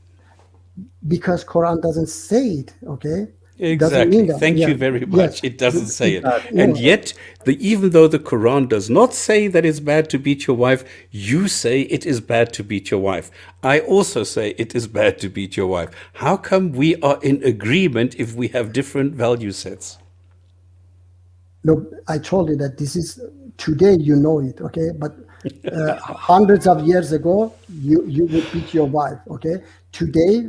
because Quran doesn't say it, okay? Doesn't Exactly. mean that. Thank Yeah. you very much. Yes. It doesn't say it. No. And yet, even though the Quran does not say that it's bad to beat your wife, you say it is bad to beat your wife. I also say it is bad to beat your wife. How come we are in agreement if we have different value sets? No, I told you that this is today. You know it, okay? But hundreds of years ago, you would beat your wife, okay? Today,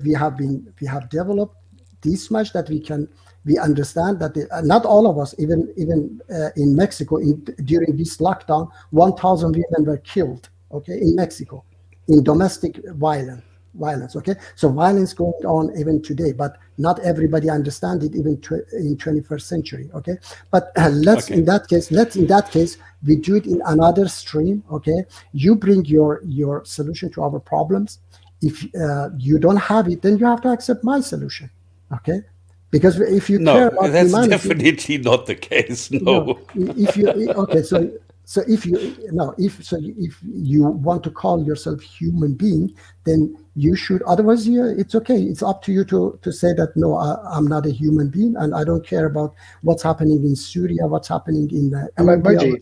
we have developed this much that we understand that not all of us, even in Mexico, during this lockdown, 1,000 women were killed, okay, in Mexico, in domestic violence, okay? So violence going on even today, but not everybody understands it even in 21st century, okay? But let's in that case, we do it in another stream, okay? You bring your solution to our problems. If you don't have it, then you have to accept my solution, okay? Because if you care about that's humanity, definitely not the case. No. if you okay, so if you want to call yourself human being, then you should. Otherwise, it's okay. It's up to you to say that no, I'm not a human being, and I don't care about what's happening in Syria, what's happening in India.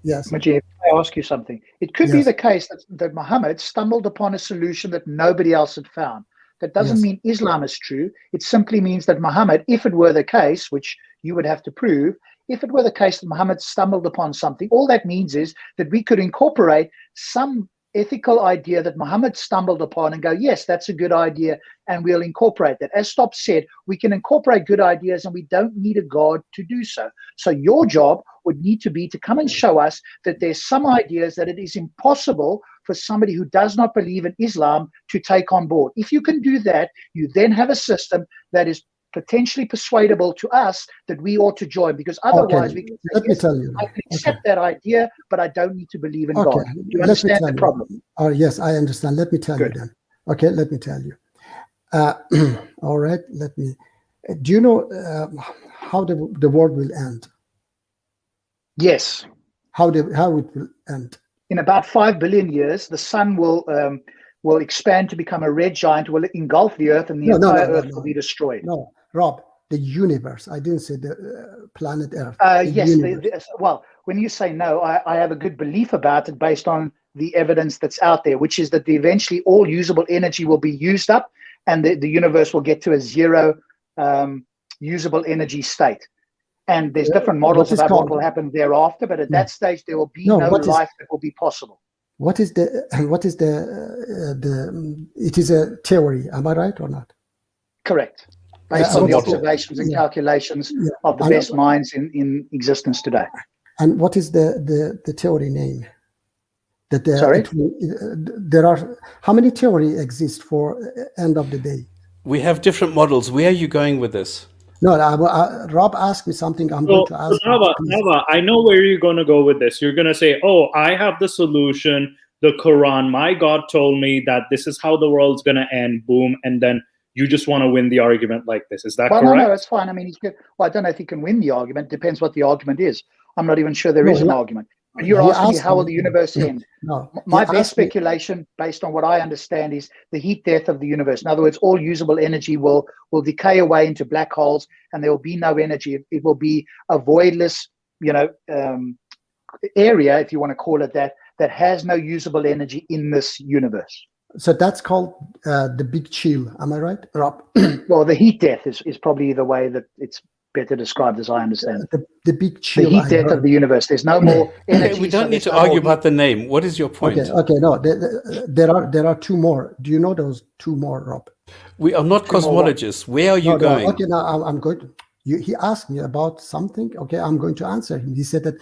Yes. Moji, if I ask you something, it could be the case that Muhammad stumbled upon a solution that nobody else had found. That doesn't mean Islam is true. It simply means that Muhammad, if it were the case, which you would have to prove, if it were the case that Muhammad stumbled upon something, all that means is that we could incorporate some ethical idea that Muhammad stumbled upon and go, yes, that's a good idea, and we'll incorporate that. As Stop said, we can incorporate good ideas and we don't need a God to do so. So your job would need to be to come and show us that there's some ideas that it is impossible for somebody who does not believe in Islam to take on board. If you can do that, you then have a system that is potentially persuadable to us that we ought to join, because otherwise we can say, let me tell you. I can accept that idea, but I don't need to believe in God. Do you understand the problem? Yes, I understand. Let me tell you then. Okay, let me tell you. All right, do you know how the world will end? Yes. How it will end? In about 5 billion years, the sun will expand to become a red giant, will engulf the earth, and the entire earth will be destroyed. No, Rob, the universe. I didn't say the planet Earth. Yes. Well, when you say no, I have a good belief about it based on the evidence that's out there, which is that eventually all usable energy will be used up and the universe will get to a zero usable energy state. And there's different models about what will happen thereafter, but at that stage, there will be no life that will be possible. It is a theory, am I right or not? Correct. Based on the observations and calculations of the best minds in existence today. And what is the theory name? Sorry? There are, how many theories exist for end of the day? We have different models. Where are you going with this? No, Rob asked me something. I'm going to ask. Dawah, I know where you're going to go with this. You're going to say, oh, I have the solution, the Quran. My God told me that this is how the world's going to end, boom. And then you just want to win the argument like this. Is that correct? No, it's fine. I mean, I don't know if he can win the argument. Depends what the argument is. I'm not even sure there is an argument. But you're asking me, how will the universe end? No, my best speculation, based on what I understand, is the heat death of the universe. In other words, all usable energy will decay away into black holes, and there will be no energy. It will be a voidless, area, if you want to call it that has no usable energy in this universe. So that's called the big chill. Am I right, Rob? Well, the heat death is probably the way that it's better described as I understand it. The big The chill. heat death of the universe. There's no more energy. Okay, we don't so need there's to no more argue heat. about the name. What is your point? Okay. No, there are two more. Do you know those two more, Rob? We are not Two more cosmologists. Where are you No, going? okay, now I'm going to. He asked me about something. Okay, I'm going to answer him. He said that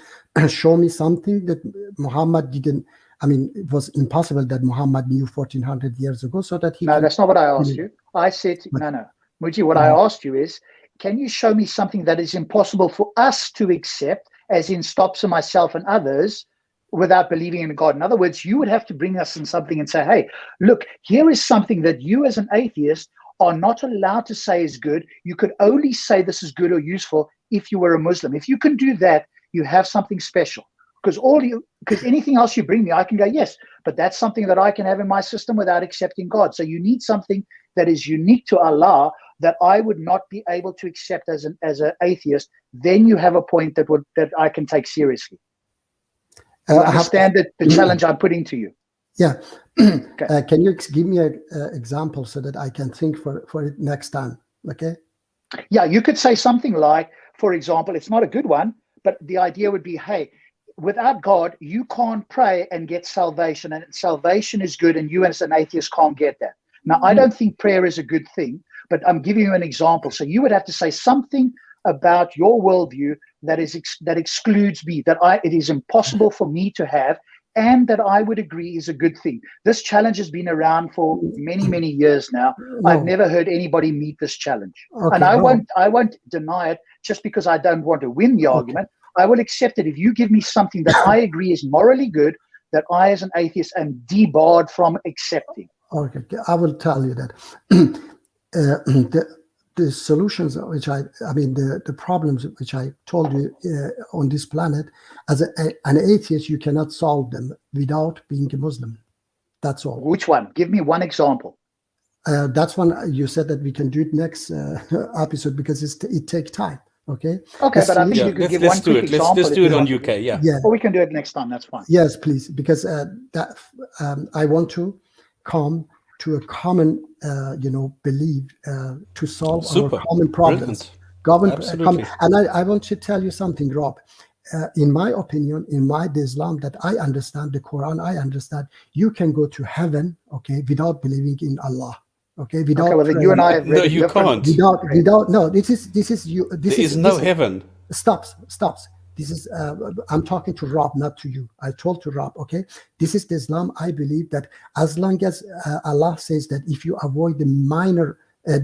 show me something that Muhammad didn't. I mean, it was impossible that Muhammad knew 1400 years ago, so that he. No, can, that's not what I asked you. I said, no. Muji, what I asked you is, can you show me something that is impossible for us to accept, as in stops for myself and others, without believing in God? In other words, you would have to bring us in something and say, hey, look, here is something that you as an atheist are not allowed to say is good. You could only say this is good or useful if you were a Muslim. If you can do that, you have something special. Because anything else you bring me, I can go, yes, but that's something that I can have in my system without accepting God. So you need something that is unique to Allah that I would not be able to accept as an atheist. Then you have a point that I can take seriously. You understand the challenge I'm putting to you? Yeah. Okay. Can you give me an example so that I can think for it next time? Okay. Yeah, you could say something like, for example, it's not a good one, but the idea would be, hey, without God, you can't pray and get salvation, and salvation is good, and you as an atheist can't get that. Now, I don't think prayer is a good thing, but I'm giving you an example. So you would have to say something about your worldview that excludes me, it is impossible for me to have, and that I would agree is a good thing. This challenge has been around for many, many years now. No. I've never heard anybody meet this challenge. Okay, and I won't deny it just because I don't want to win the argument. I will accept it if you give me something that I agree is morally good, that I as an atheist am debarred from accepting. Okay, I will tell you that. The solutions which the problems which I told you on this planet, as an atheist, you cannot solve them without being a Muslim. That's all. Which one? Give me one example. That's one you said that we can do it next episode because it takes time. Okay. Okay, but I think you could give one quick example. Let's do it on UK. Yeah. Or we can do it next time. That's fine. Yes, please, because I want to come to a common, belief to solve our common problems. Absolutely. And I want to tell you something, Rob. In my opinion, in my Islam that I understand, the Quran I understand, you can go to heaven, okay, without believing in Allah. Okay, without. Okay, well, then you and I have no, you can't. Without. No, this is you. There is no heaven. Stops. This is. I'm talking to Rob, not to you. I told to Rob. Okay, this is the Islam. I believe that as long as Allah says that if you avoid the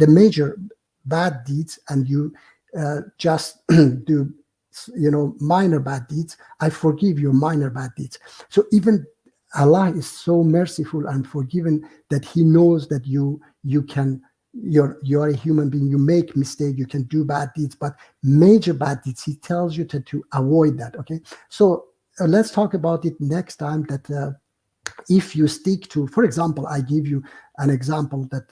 major bad deeds and you just do, minor bad deeds, I forgive your minor bad deeds. So even Allah is so merciful and forgiving that He knows that you're a human being. You make mistakes. You can do bad deeds, but major bad deeds, He tells you to avoid that. Okay, so let's talk about it next time. That if you stick to, for example, I give you an example that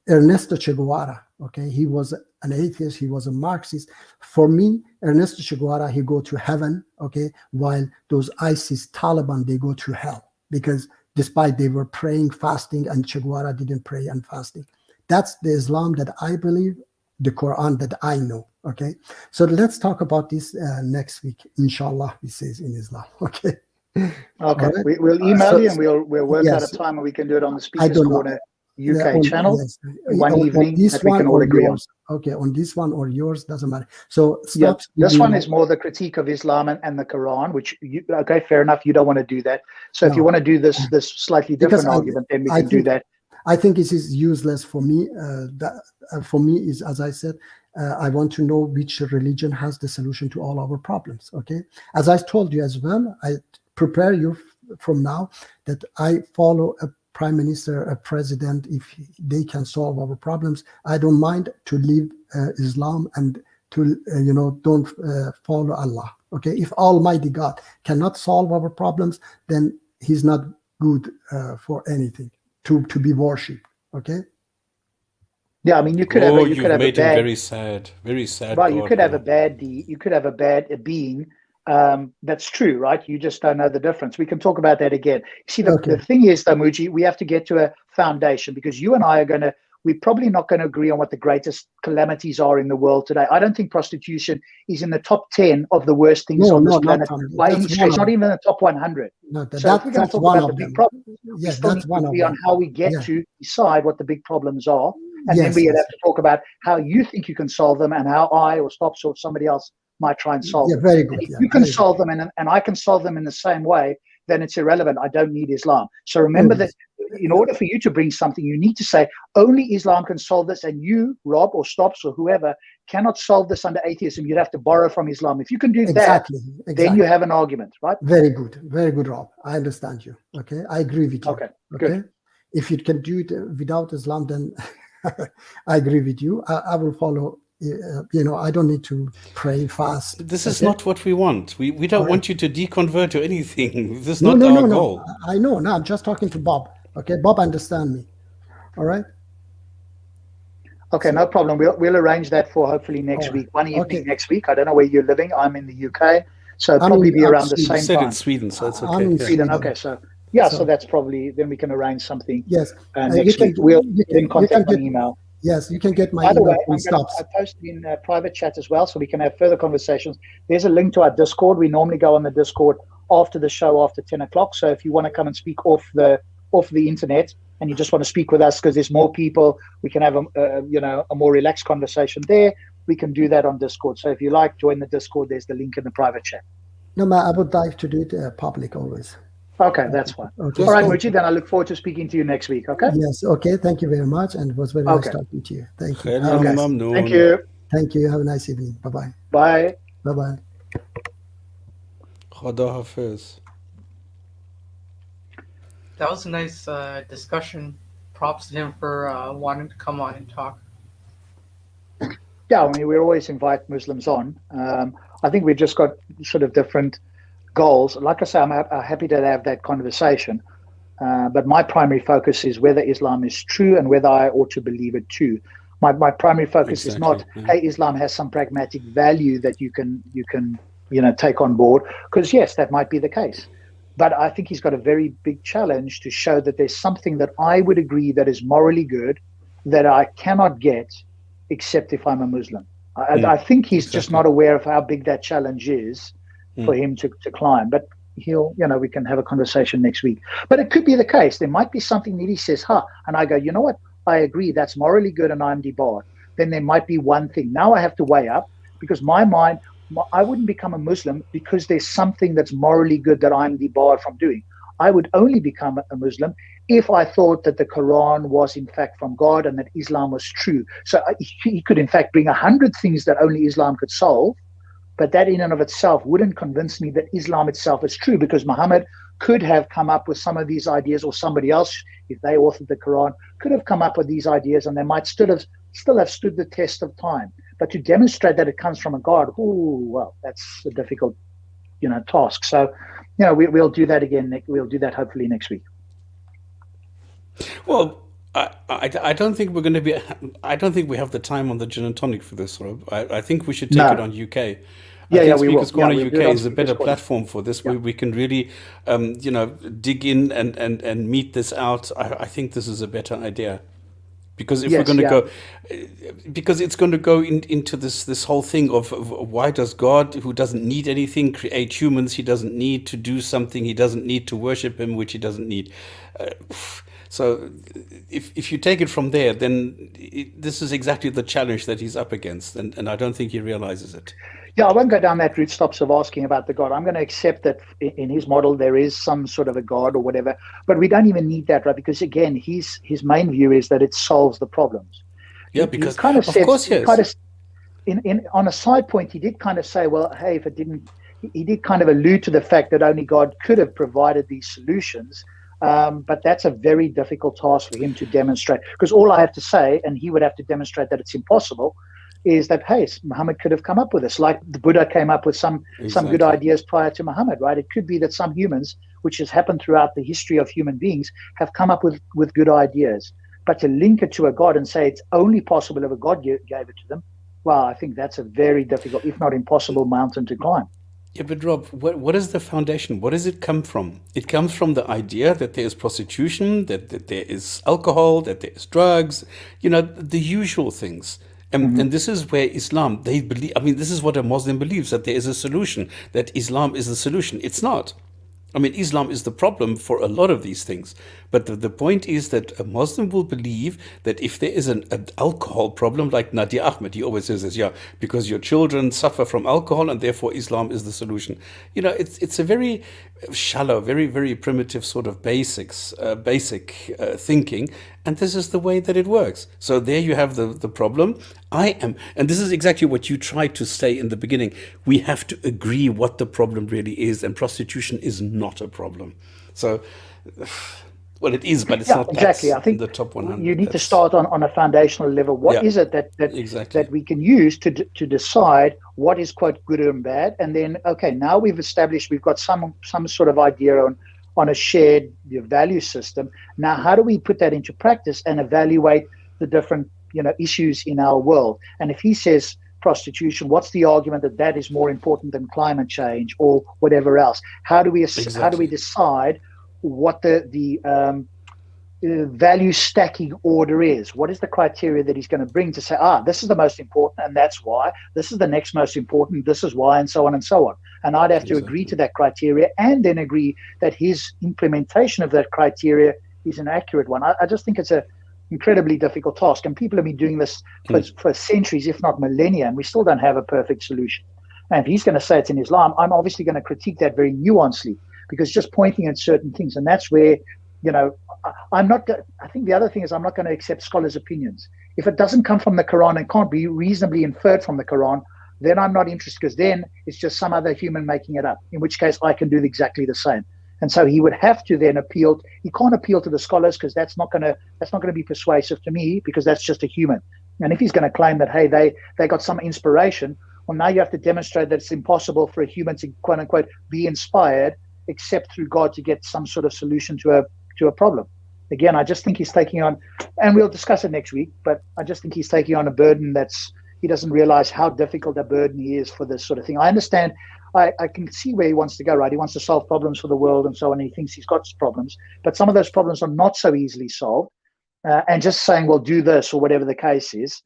Ernesto Che Guevara. Okay, he was an atheist. He was a Marxist. For me, Ernesto Che Guevara, he go to heaven. Okay, while those ISIS Taliban, they go to hell, because despite they were praying, fasting, and Che Guevara didn't pray and fasting. That's the Islam that I believe, the Quran that I know. Okay, so let's talk about this next week, inshallah. He says in Islam. Okay. Okay, right. We'll email you and we'll work out a time and we can do it on the Speakers Corner UK channel. One evening that we can all agree on. Okay, on this one or yours, doesn't matter. So this one is more the critique of Islam and the Quran, which okay, fair enough. You don't want to do that. So if you want to do this slightly different argument, then we can do that. I think it is useless for me. For me is, as I said, I want to know which religion has the solution to all our problems. Okay, as I told you as well, I prepare you from now that I follow a prime minister, a president. If they can solve our problems, I don't mind to leave Islam and to don't follow Allah. Okay, if Almighty God cannot solve our problems, then He's not good for anything to be worshipped. Okay. Yeah, I mean, you could have a bad. Very sad. Well, you could have a bad deed. You could have a bad being. That's true, right? You just don't know the difference. We can talk about that again. See, the thing is, though, Muji, we have to get to a foundation, because you and I are going to we're probably not going to agree on what the greatest calamities are in the world today. I don't think prostitution is in the top 10 of the worst things on this planet by any stretch, not even in the top 100. No, So if we're going to talk about the big problems, we still need to agree on how we get to decide what the big problems are. And then we have to talk about how you think you can solve them and how I or Stops or somebody else might try and solve them. Very good. If you can solve them and I can solve them in the same way, then it's irrelevant. I don't need Islam. So remember that in order for you to bring something, you need to say, only Islam can solve this, and you, Rob or Stops or whoever, cannot solve this under atheism. You'd have to borrow from Islam. If you can do that, then you have an argument, right? Very good, Rob. I understand you. Okay, I agree with you. Okay, good. If you can do it without Islam, then I agree with you. I will follow. I don't need to pray fast. This is not what we want. We don't want you to deconvert or anything. This is not our goal. I know. No, I'm just talking to Bob. Okay, Bob, understand me. All right. Okay, no problem. We'll arrange that for hopefully next week. One evening next week. I don't know where you're living. I'm in the UK, so probably be around the same time. In Sweden, so it's okay. I'm in Sweden. Okay, so that's probably, then we can arrange something. Yes. Next week we'll then contact on email. Yes, you can get my email. By the way, I posted in private chat as well, so we can have further conversations. There's a link to our Discord. We normally go on the Discord after the show, after 10 o'clock. So if you want to come and speak off the internet and you just want to speak with us because there's more people, we can have a more relaxed conversation there. We can do that on Discord. So if you like, join the Discord. There's the link in the private chat. No, I would like to do it public always. Okay, that's fine. Okay. All right, Mujib, then I look forward to speaking to you next week, okay? Yes, okay. Thank you very much, and it was very nice talking to you. Thank you. Thank you. Thank you. Have a nice evening. Bye-bye. Bye. Bye-bye. Khuda Hafiz. That was a nice discussion. Props to him for wanting to come on and talk. Yeah, I mean, we always invite Muslims on. I think we've just got sort of different goals. Like I say, I'm happy to have that conversation, but my primary focus is whether Islam is true and whether I ought to believe it too. My primary focus is not, hey, Islam has some pragmatic value that you can take on board, because yes, that might be the case. But I think he's got a very big challenge to show that there's something that I would agree that is morally good that I cannot get except if I'm a Muslim. I think he's just not aware of how big that challenge is for him to climb. But we can have a conversation next week. But it could be the case. There might be something that he says, and I go, you know what? I agree. That's morally good and I'm debarred. Then there might be one thing. Now I have to weigh up, because my mind, I wouldn't become a Muslim because there's something that's morally good that I'm debarred from doing. I would only become a Muslim if I thought that the Quran was in fact from God and that Islam was true. So he could in fact bring 100 things that only Islam could solve, but that in and of itself wouldn't convince me that Islam itself is true, because Muhammad could have come up with some of these ideas, or somebody else, if they authored the Quran, could have come up with these ideas, and they might still have stood the test of time. But to demonstrate that it comes from a God, that's a difficult, task. So, we'll do that again. We'll do that hopefully next week. Well, I don't think we're going to be. I don't think we have the time on the gin and tonic for this, Rob. I think we should take it on UK. I think Speakers Corner UK is a better platform for this. Yeah. We can really, dig in and meet this out. I think this is a better idea, because if we're going to go, because it's going to go into this whole thing of why does God, who doesn't need anything, create humans? He doesn't need to do something. He doesn't need to worship him, which he doesn't need. So if you take it from there, then this is exactly the challenge that he's up against, and I don't think he realizes it. Yeah, I won't go down that route, Stops, of asking about the God. I'm going to accept that in his model there is some sort of a God or whatever, but we don't even need that, right? Because again, his main view is that it solves the problems. Yeah, because he kind of said, of course, yes. On a side point, he did kind of say, well, hey, if it didn't, he did kind of allude to the fact that only God could have provided these solutions. But that's a very difficult task for him to demonstrate, because all I have to say, and he would have to demonstrate that it's impossible, is that, hey, Muhammad could have come up with this, like the Buddha came up with some good ideas prior to Muhammad, right? It could be that some humans, which has happened throughout the history of human beings, have come up with good ideas. But to link it to a God and say it's only possible if a God gave it to them, well, I think that's a very difficult, if not impossible, mountain to climb. Yeah, but Rob, what is the foundation? What does it come from? It comes from the idea that there is prostitution, that there is alcohol, that there is drugs, the usual things. And this is where Islam, they believe, I mean, this is what a Muslim believes, that there is a solution, that Islam is the solution. It's not. I mean, Islam is the problem for a lot of these things. But the point is that a Muslim will believe that if there is an alcohol problem, like Nadia Ahmed, he always says this, yeah, because your children suffer from alcohol and therefore Islam is the solution. It's a very shallow, very, very primitive sort of basic thinking. And this is the way that it works. So there you have the problem. And this is exactly what you tried to say in the beginning. We have to agree what the problem really is, and prostitution is not a problem. So, well, it is, but it's not exactly. I think the top 100. You need to start on a foundational level. What is it that exactly. that we can use to decide what is quite good and bad? And then, okay, now we've established, we've got some sort of idea on a shared value system. Now, how do we put that into practice and evaluate the different issues in our world? And if he says prostitution, what's the argument that is more important than climate change or whatever else? How do we decide what the value stacking order is? What is the criteria that he's going to bring to say, this is the most important and that's why, this is the next most important, this is why, and so on and so on? And I'd have to agree to that criteria and then agree that his implementation of that criteria is an accurate one. I just think it's a incredibly difficult task, and people have been doing this for centuries, if not millennia, and we still don't have a perfect solution. And if he's going to say it's in Islam, I'm obviously going to critique that very nuancedly, because just pointing at certain things, and that's where, I'm not. I think the other thing is I'm not going to accept scholars' opinions. If it doesn't come from the Quran and can't be reasonably inferred from the Quran, then I'm not interested, because then it's just some other human making it up, in which case I can do exactly the same. And so he would have to then appeal. He can't appeal to the scholars, because that's not going to be persuasive to me, because that's just a human. And if he's going to claim that, hey, they got some inspiration, well, now you have to demonstrate that it's impossible for a human to, quote unquote, be inspired except through God to get some sort of solution to a problem. Again, I just think he's taking on, and we'll discuss it next week, but I just think he's taking on a burden he doesn't realize how difficult a burden he is for this sort of thing. I understand. I can see where he wants to go, right? He wants to solve problems for the world and so on. And he thinks he's got problems, but some of those problems are not so easily solved. And just saying, well, do this or whatever the case is,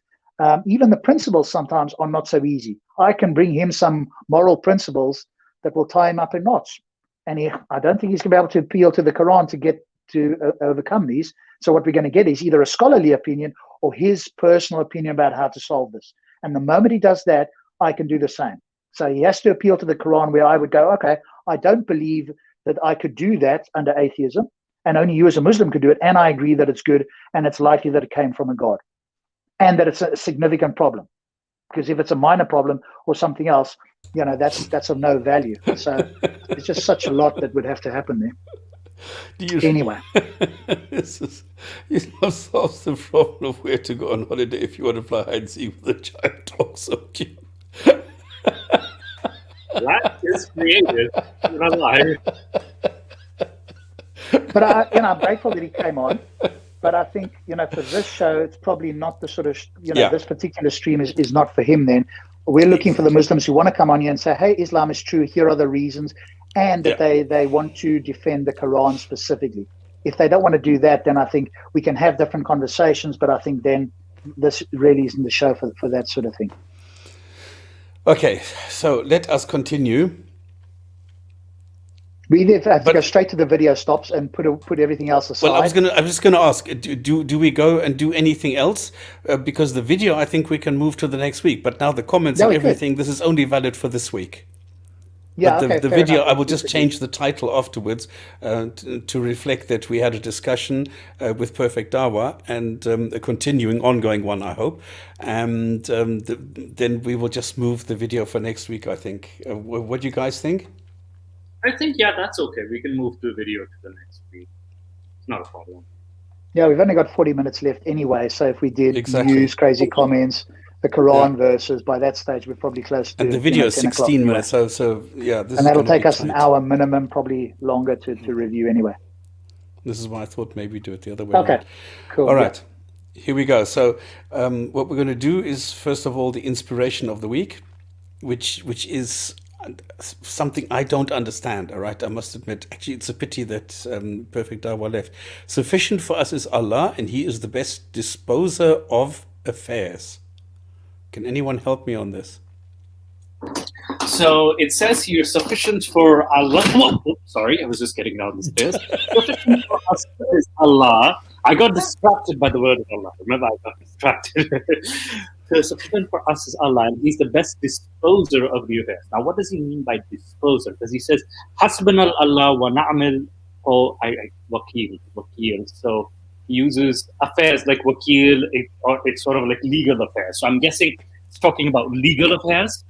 even the principles sometimes are not so easy. I can bring him some moral principles that will tie him up in knots. And I don't think he's going to be able to appeal to the Quran to get to overcome these. So what we're going to get is either a scholarly opinion or his personal opinion about how to solve this. And the moment he does that, I can do the same. So he has to appeal to the Quran, where I would go, okay, I don't believe that I could do that under atheism, and only you as a Muslim could do it, and I agree that it's good, and it's likely that it came from a God, and that it's a significant problem. Because if it's a minor problem or something else, that's of no value. So it's just such a lot that would have to happen there. Anyway. Islam solves the problem of where to go on holiday if you want to fly hide and seek with a giant dog. So cute. That is creative. Not lying. But I'm grateful that he came on. But I think, for this show, it's probably not the sort of, this particular stream is not for him then. We're looking for the Muslims who want to come on here and say, hey, Islam is true, here are the reasons, and that they want to defend the Quran specifically. If they don't want to do that, then I think we can have different conversations, but I think then this really isn't the show for that sort of thing. Okay, so let us continue. We have to go straight to the video stops and put everything else aside. Well, I was just going to ask, do we go and do anything else? Because the video, I think we can move to the next week. But now the comments and everything, this is only valid for this week. Yeah, but the video, I will just change the title afterwards to reflect that we had a discussion with Perfect Dawah, and a continuing, ongoing one, I hope. And then we will just move the video for next week, I think. What do you guys think? I think, that's okay. We can move the video to the next week. It's not a problem. Yeah, we've only got 40 minutes left anyway. So if we did use Krazy Komments, the Quran verses, by that stage we're probably close to. And the video is 16 minutes, so yeah. And that'll take us an hour minimum, probably longer to review anyway. This is why I thought maybe do it the other way. Okay, cool. All right, here we go. So what we're going to do is, first of all, the inspiration of the week, which is something I don't understand, all right? I must admit. Actually, it's a pity that Perfect Dawah left. Sufficient for us is Allah, and He is the best disposer of affairs. Can anyone help me on this? So it says here, sufficient for Allah. Oh, sorry, I was just getting down the stairs. Sufficient for us is Allah. I got distracted by the word of Allah. Remember, I got distracted. So sufficient for us is Allah, and He's the best disposer of the affairs. Now, what does He mean by disposer? Because He says, Hasbunal Allah wa na'mal wakil. So He uses affairs like wakil, or it's sort of like legal affairs. So I'm guessing it's talking about legal affairs.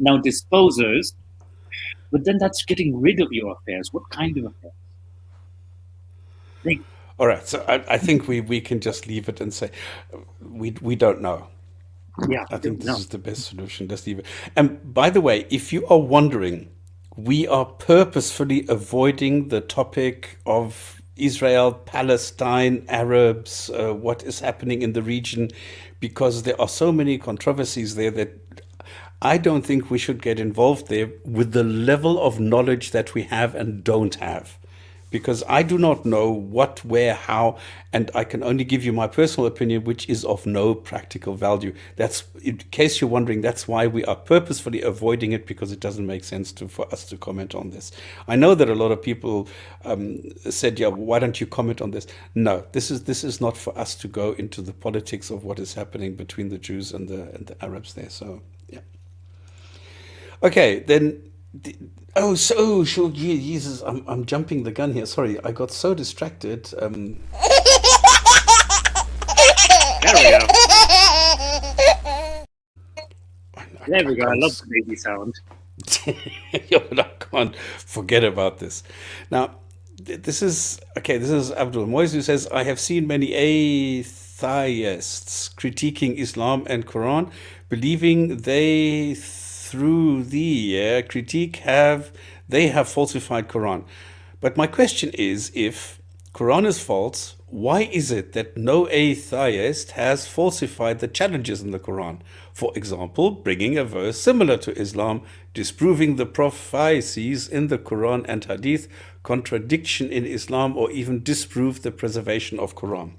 Now disposers, but then that's getting rid of your affairs. What kind of affairs? All right, so I think we can just leave it and say we don't know. Yeah, I think this is the best solution. Just leave it. And by the way, if you are wondering, we are purposefully avoiding the topic of Israel, Palestine, Arabs, what is happening in the region, because there are so many controversies there that I don't think we should get involved there with the level of knowledge that we have and don't have. Because I do not know what, where, how, and I can only give you my personal opinion, which is of no practical value. That's, in case you're wondering, that's why we are purposefully avoiding it, because it doesn't make sense for us to comment on this. I know that a lot of people said, yeah, why don't you comment on this? No, this is not for us to go into the politics of what is happening between the Jews and the Arabs there. So, yeah. Okay, then. Sure, Jesus, I'm jumping the gun here. Sorry, I got so distracted. There we go. There we go. I love the baby sound. I can't forget about this. Now, this is Abdul Moise, who says, I have seen many atheists critiquing Islam and Quran, believing they through the critique they have falsified Quran. But my question is, if Quran is false, why is it that no atheist has falsified the challenges in the Quran? For example, bringing a verse similar to Islam, disproving the prophecies in the Quran and Hadith, contradiction in Islam, or even disprove the preservation of Quran.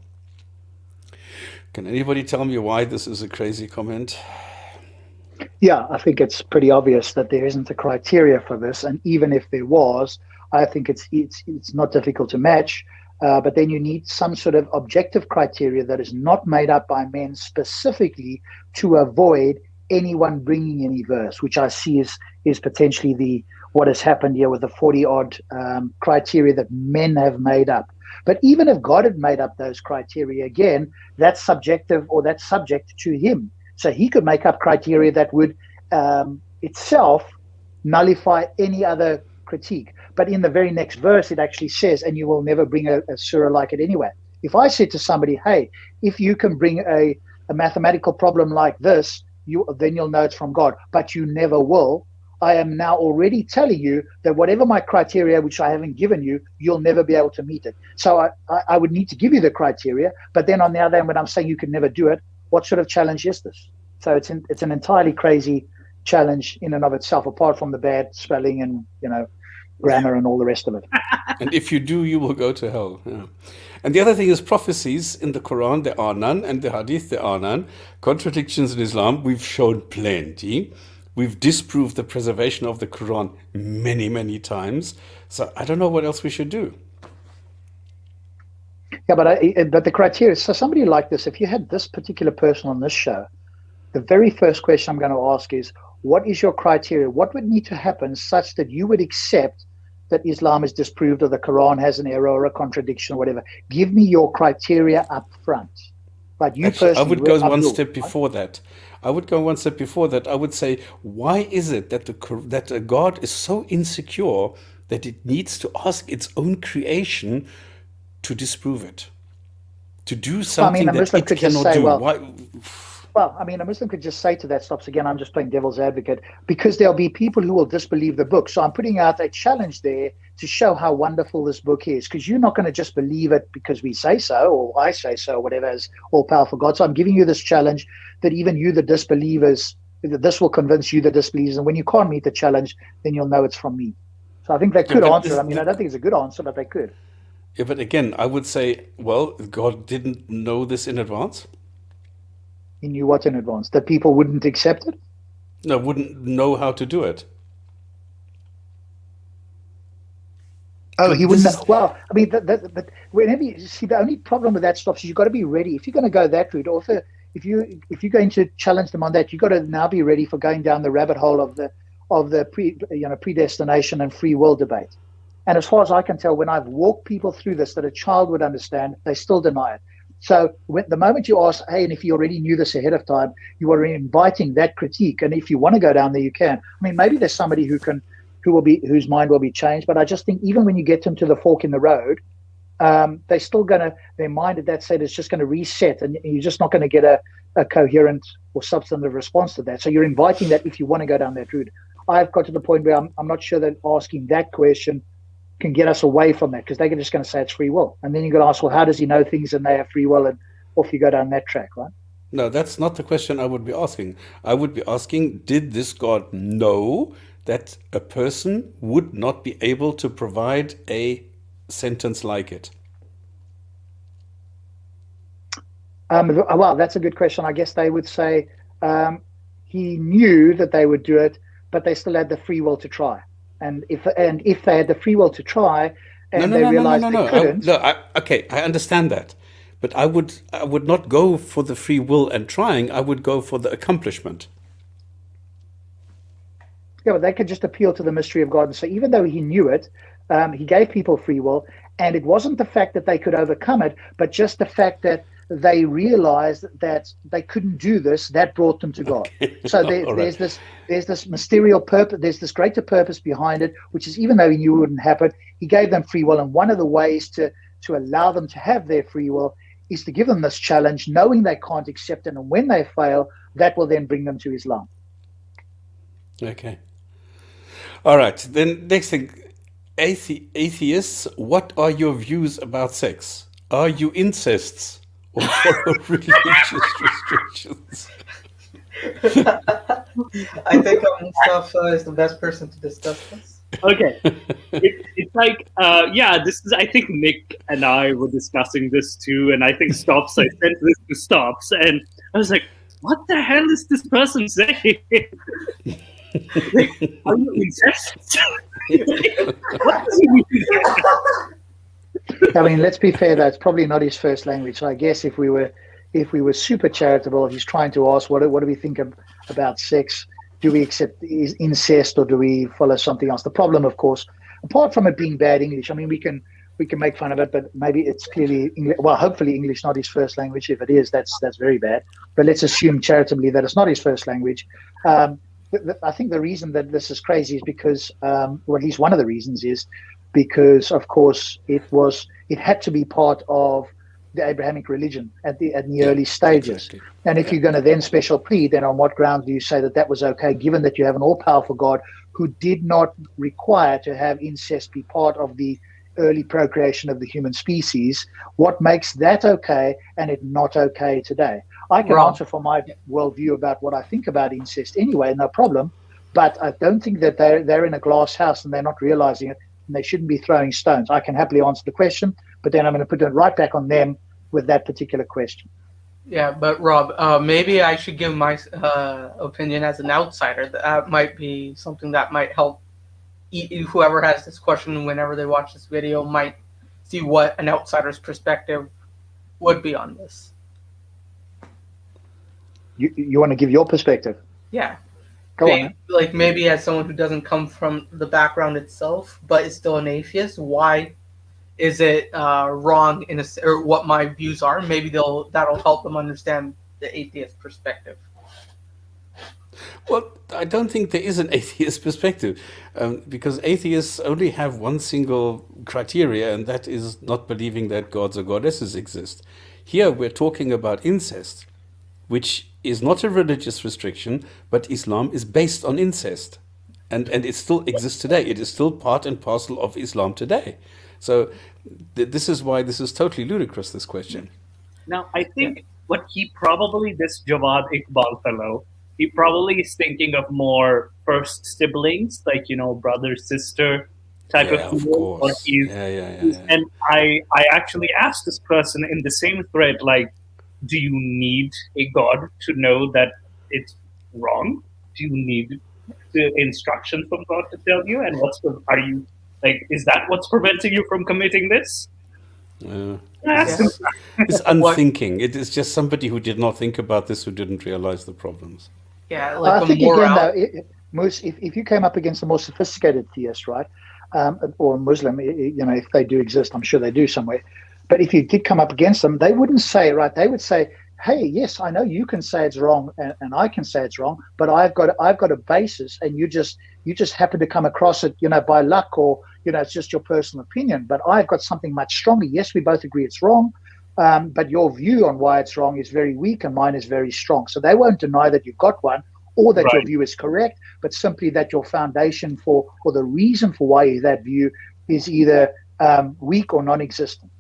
Can anybody tell me why this is a crazy comment? Yeah, I think it's pretty obvious that there isn't a criteria for this, and even if there was, I think it's not difficult to match. But then you need some sort of objective criteria that is not made up by men specifically to avoid anyone bringing any verse, which I see is potentially what has happened here with the 40-odd criteria that men have made up. But even if God had made up those criteria, again, that's subjective, or that's subject to Him. So He could make up criteria that would itself nullify any other critique. But in the very next verse, it actually says, and you will never bring a surah like it anyway. If I said to somebody, hey, if you can bring a mathematical problem like this, then you'll know it's from God, but you never will. I am now already telling you that whatever my criteria, which I haven't given you, you'll never be able to meet it. So I would need to give you the criteria. But then on the other hand, when I'm saying you can never do it, what sort of challenge is this? So it's an entirely crazy challenge in and of itself, apart from the bad spelling and grammar and all the rest of it. And if you do, you will go to hell. Yeah. And the other thing is prophecies in the Quran, there are none, and the Hadith, there are none. Contradictions in Islam, we've shown plenty. We've disproved the preservation of the Quran many, many times. So I don't know what else we should do. Yeah, but the criteria, so somebody like this, if you had this particular person on this show, the very first question I'm going to ask is, what is your criteria? What would need to happen such that you would accept that Islam is disproved or the Quran has an error or a contradiction or whatever? Give me your criteria up front. But you Actually, personally, I would go one step before that. I would say, why is it that God is so insecure that it needs to ask its own creation to disprove it, to do something that it cannot do? Well, I mean, a Muslim could just say to that, stops again, I'm just playing devil's advocate, because there'll be people who will disbelieve the book. So I'm putting out a challenge there to show how wonderful this book is, because you're not going to just believe it because we say so, or I say so, or whatever, as all-powerful God. So I'm giving you this challenge that even you, the disbelievers, this will convince you that this believes, and when you can't meet the challenge, then you'll know it's from me. So I think they could but answer. I mean, I don't think it's a good answer, but they could. Yeah, but again, I would say, well, God didn't know this in advance. He knew what in advance? That people wouldn't accept it? No, wouldn't know how to do it. Oh, he wouldn't This know. is- Well, I mean, but whenever you see, the only problem with that stops is you've got to be ready. If you're going to go that route, or if you're going to challenge them on that, you've got to now be ready for going down the rabbit hole of the predestination and free will debate. And as far as I can tell, when I've walked people through this that a child would understand, they still deny it. So the moment you ask, hey, and if you already knew this ahead of time, you are inviting that critique. And if you want to go down there, you can. I mean, maybe there's somebody whose mind will be changed. But I just think even when you get them to the fork in the road, they're still their mind at that state is just going to reset, and you're just not going to get a coherent or substantive response to that. So you're inviting that if you want to go down that route. I've got to the point where I'm not sure that asking that question can get us away from that, because they're just going to say it's free will. And then you're going to ask, well, how does he know things and they have free will? And off you go down that track, right? No, that's not the question I would be asking. I would be asking, did this God know that a person would not be able to provide a sentence like it? Well, that's a good question. I guess they would say he knew that they would do it, but they still had the free will to try. And if they had the free will to try, and they realized they couldn't. Okay, I understand that, but I would not go for the free will and trying. I would go for the accomplishment. Yeah, but they could just appeal to the mystery of God and say, even though he knew it, he gave people free will, and it wasn't the fact that they could overcome it, but just the fact that they realized that they couldn't do this, that brought them to God. Okay. So there's this mysterious purpose, there's this greater purpose behind it, which is, even though he knew it wouldn't happen, he gave them free will. And one of the ways to allow them to have their free will is to give them this challenge, knowing they can't accept it. And when they fail, that will then bring them to Islam. Okay. All right. Then next thing, atheists, what are your views about sex? Are you incestists? Or follow religious restrictions? I think Mustafa is the best person to discuss this. Okay. It's like, this is, I think Nick and I were discussing this too, and I think Stops, I sent this to Stops, and I was like, what the hell is this person saying? Are you incest? What does he mean? I mean, let's be fair, that's probably not his first language. So I guess if we were super charitable, he's trying to ask, what do we think about sex? Do we accept incest, or do we follow something else? The problem, of course, apart from it being bad English, I mean, we can make fun of it, but maybe it's clearly English. Well, hopefully English not his first language. If it is, that's very bad. But let's assume charitably that it's not his first language. I think the reason that this is crazy is because, or at least one of the reasons is because, of course, it had to be part of the Abrahamic religion at the early stages. Exactly. And if you're going to then special plead, then on what grounds do you say that was okay, given that you have an all-powerful God who did not require to have incest be part of the early procreation of the human species? What makes that okay and it not okay today? I can answer for my worldview about what I think about incest anyway, no problem. But I don't think that they're in a glass house and they're not realizing it, and they shouldn't be throwing stones. I can happily answer the question, but then I'm going to put it right back on them with that particular question. Yeah, but Rob, maybe I should give my opinion as an outsider. That might be something that might help whoever has this question whenever they watch this video might see what an outsider's perspective would be on this. You want to give your perspective? Yeah. Go on. Like maybe as someone who doesn't come from the background itself, but is still an atheist, why is it wrong or what my views are? Maybe that'll help them understand the atheist perspective. Well, I don't think there is an atheist perspective, because atheists only have one single criteria, and that is not believing that gods or goddesses exist. Here we're talking about incest, which is not a religious restriction, but Islam is based on incest. And it still exists today. It is still part and parcel of Islam today. So this is why this is totally ludicrous, this question. Now, I think what he probably, this Jawad Iqbal fellow, he probably is thinking of more first siblings, like, brother, sister type Yeah, of of feeling. Or course. Yeah. and I actually asked this person in the same thread, like, do you need a God to know that it's wrong? Do you need the instruction from God to tell you? And are you, like, is that what's preventing you from committing this? I asked him. It's unthinking. It is just somebody who did not think about this, who didn't realize the problems. Yeah, like I the think again, morale. though, Moose, if you came up against a more sophisticated theist, right, or Muslim, if they do exist, I'm sure they do somewhere. But if you did come up against them, they wouldn't say, right, they would say, hey, yes, I know you can say it's wrong and I can say it's wrong, but I've got a basis, and you just happen to come across it, by luck, or it's just your personal opinion. But I've got something much stronger. Yes, we both agree it's wrong, but your view on why it's wrong is very weak, and mine is very strong. So they won't deny that you've got one, or that your view is correct, but simply that your foundation or the reason for why that view is either weak or non-existent.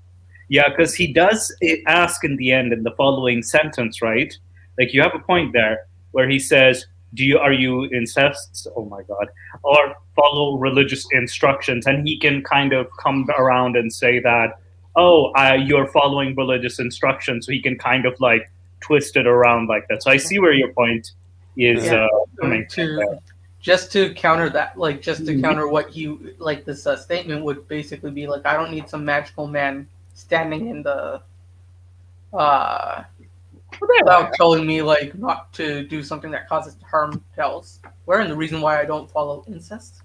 Yeah, because he does ask in the end, in the following sentence, right? Like, you have a point there where he says, are you incest? Oh my God. Or follow religious instructions. And he can kind of come around and say that, you're following religious instructions. So he can kind of like twist it around like that. So I see where your point is coming from. Just to counter that, counter what you, like, this statement would basically be like, I don't need some magical man standing in the without telling me, like, not to do something that causes harm to else. Wherein the reason why I don't follow incest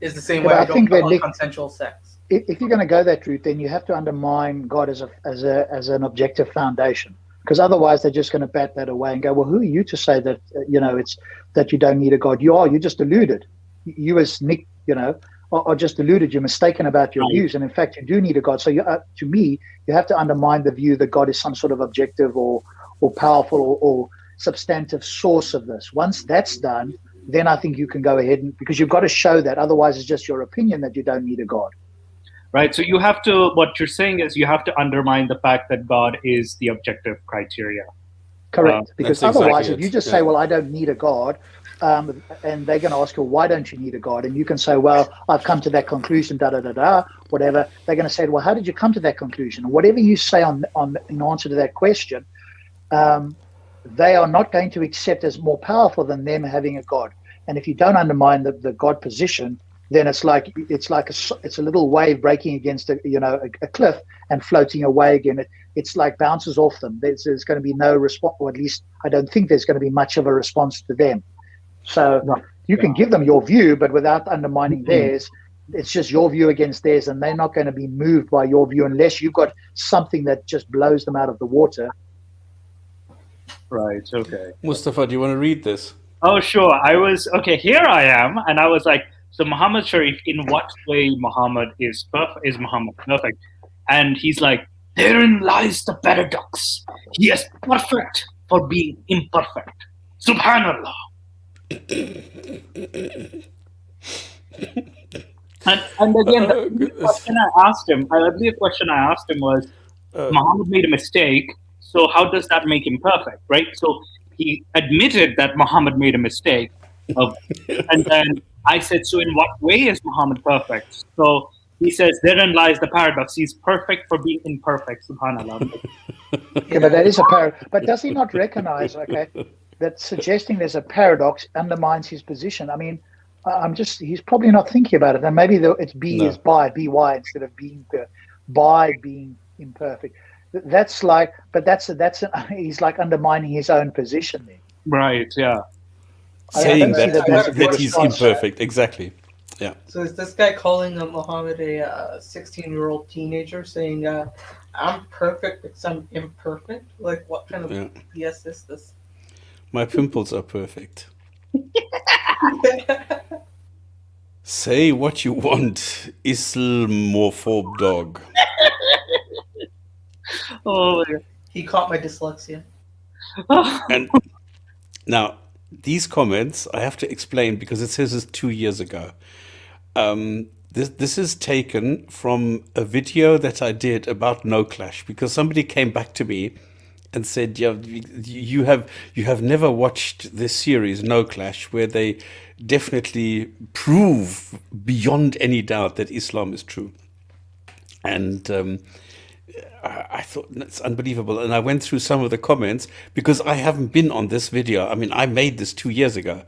is the same way I don't follow consensual sex. If you're going to go that route, then you have to undermine God as an objective foundation, because otherwise they're just going to bat that away and go, well, who are you to say that it's that you don't need a God? You're just deluded. You as Nick, are just deluded. You're mistaken about your views, and in fact, you do need a God. So, to me, you have to undermine the view that God is some sort of objective or powerful or substantive source of this. Once that's done, then I think you can go ahead because you've got to show that. Otherwise, it's just your opinion that you don't need a God. Right. So what you're saying is you have to undermine the fact that God is the objective criteria. Correct. Because otherwise, if you just say, well, I don't need a God, and they're going to ask you, why don't you need a God? And you can say, well, I've come to that conclusion, whatever. They're going to say, well, how did you come to that conclusion? And whatever you say in answer to that question, they are not going to accept as more powerful than them having a God. And if you don't undermine the God position, then it's like a little wave breaking against a cliff and floating away again. It's like bounces off them. There's going to be no response, or at least I don't think there's going to be much of a response to them. So you can give them your view, but without undermining theirs. It's just your view against theirs, and they're not going to be moved by your view unless you've got something that just blows them out of the water. Right. Okay. Mustafa, do you want to read this? Oh, sure. Here I am, and I was like, so Muhammad Sharif, in what way Muhammad is perfect? Is Muhammad perfect? And he's like, therein lies the paradox. He is perfect for being imperfect. Subhanallah. and again, the question I asked him was, Muhammad made a mistake, so how does that make him perfect, right? So he admitted that Muhammad made a mistake, and then I said, so in what way is Muhammad perfect? So he says, therein lies the paradox. He's perfect for being imperfect, subhanAllah. Yeah, but that is a paradox. But does he not recognize, that suggesting there's a paradox undermines his position? I mean, he's probably not thinking about it. And maybe it's is by, instead of being by being imperfect. He's like undermining his own position there. Right, yeah. Saying that he's imperfect, exactly. Yeah. So is this guy calling Muhammad a 16-year-old teenager, saying, I'm perfect because I'm imperfect? Like, what kind of BS is this? My pimples are perfect. Say what you want, Islamophobe dog. Oh, he caught my dyslexia. And now, these comments, I have to explain because it says it's 2 years ago. This is taken from a video that I did about No Clash, because somebody came back to me and said, "Yeah, you have never watched this series, No Clash, where they definitely prove beyond any doubt that Islam is true." And I thought that's unbelievable. And I went through some of the comments because I haven't been on this video. I mean, I made this 2 years ago.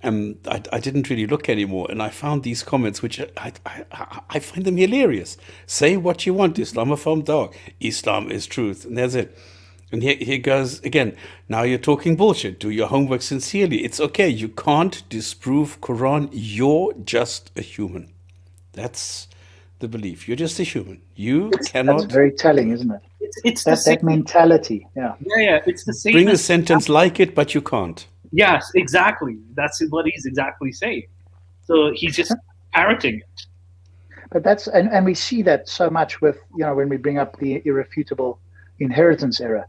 I didn't really look anymore, and I found these comments, which I find them hilarious. Say what you want, Islamophobe dog. Islam is truth, and that's it. And here goes again. Now you're talking bullshit. Do your homework sincerely. It's okay. You can't disprove Quran. You're just a human. That's the belief. You're just a human. You cannot. That's very telling, isn't it? It's That mentality. Yeah. Yeah. It's the same. Bring a sentence like it, but you can't. Yes, exactly. That's what he's exactly saying. So he's just parroting it. But that's and we see that so much with, when we bring up the irrefutable inheritance error.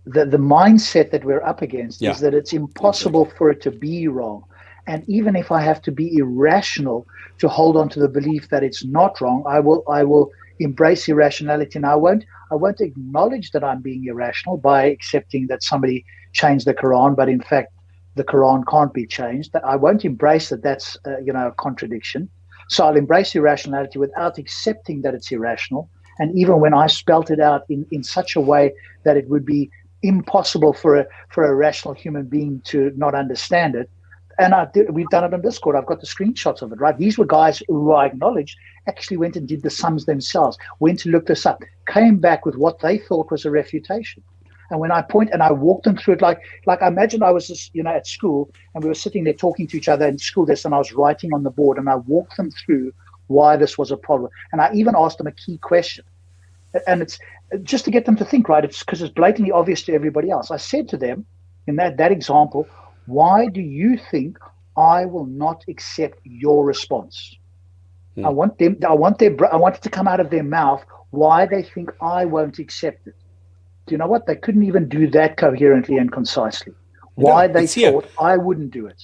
The mindset that we're up against is that it's impossible for it to be wrong. And even if I have to be irrational to hold on to the belief that it's not wrong, I will embrace irrationality, and I won't acknowledge that I'm being irrational by accepting that somebody changed the Quran, but in fact the Quran can't be changed. I won't embrace that that's a contradiction. So I'll embrace irrationality without accepting that it's irrational. And even when I spelt it out in such a way that it would be impossible for a rational human being to not understand it. And we've done it on Discord. I've got the screenshots of it, right? These were guys who I acknowledged actually went and did the sums themselves, went to look this up, came back with what they thought was a refutation. And when I walked them through it, like I imagine I was just, at school, and we were sitting there talking to each other in school desk, and I was writing on the board, and I walked them through why this was a problem. And I even asked them a key question. And it's just to get them to think, right? It's because it's blatantly obvious to everybody else. I said to them in that example, why do you think I will not accept your response? I want it to come out of their mouth why they think I won't accept it. Do you know what? They couldn't even do that coherently and concisely. Why they thought I wouldn't do it.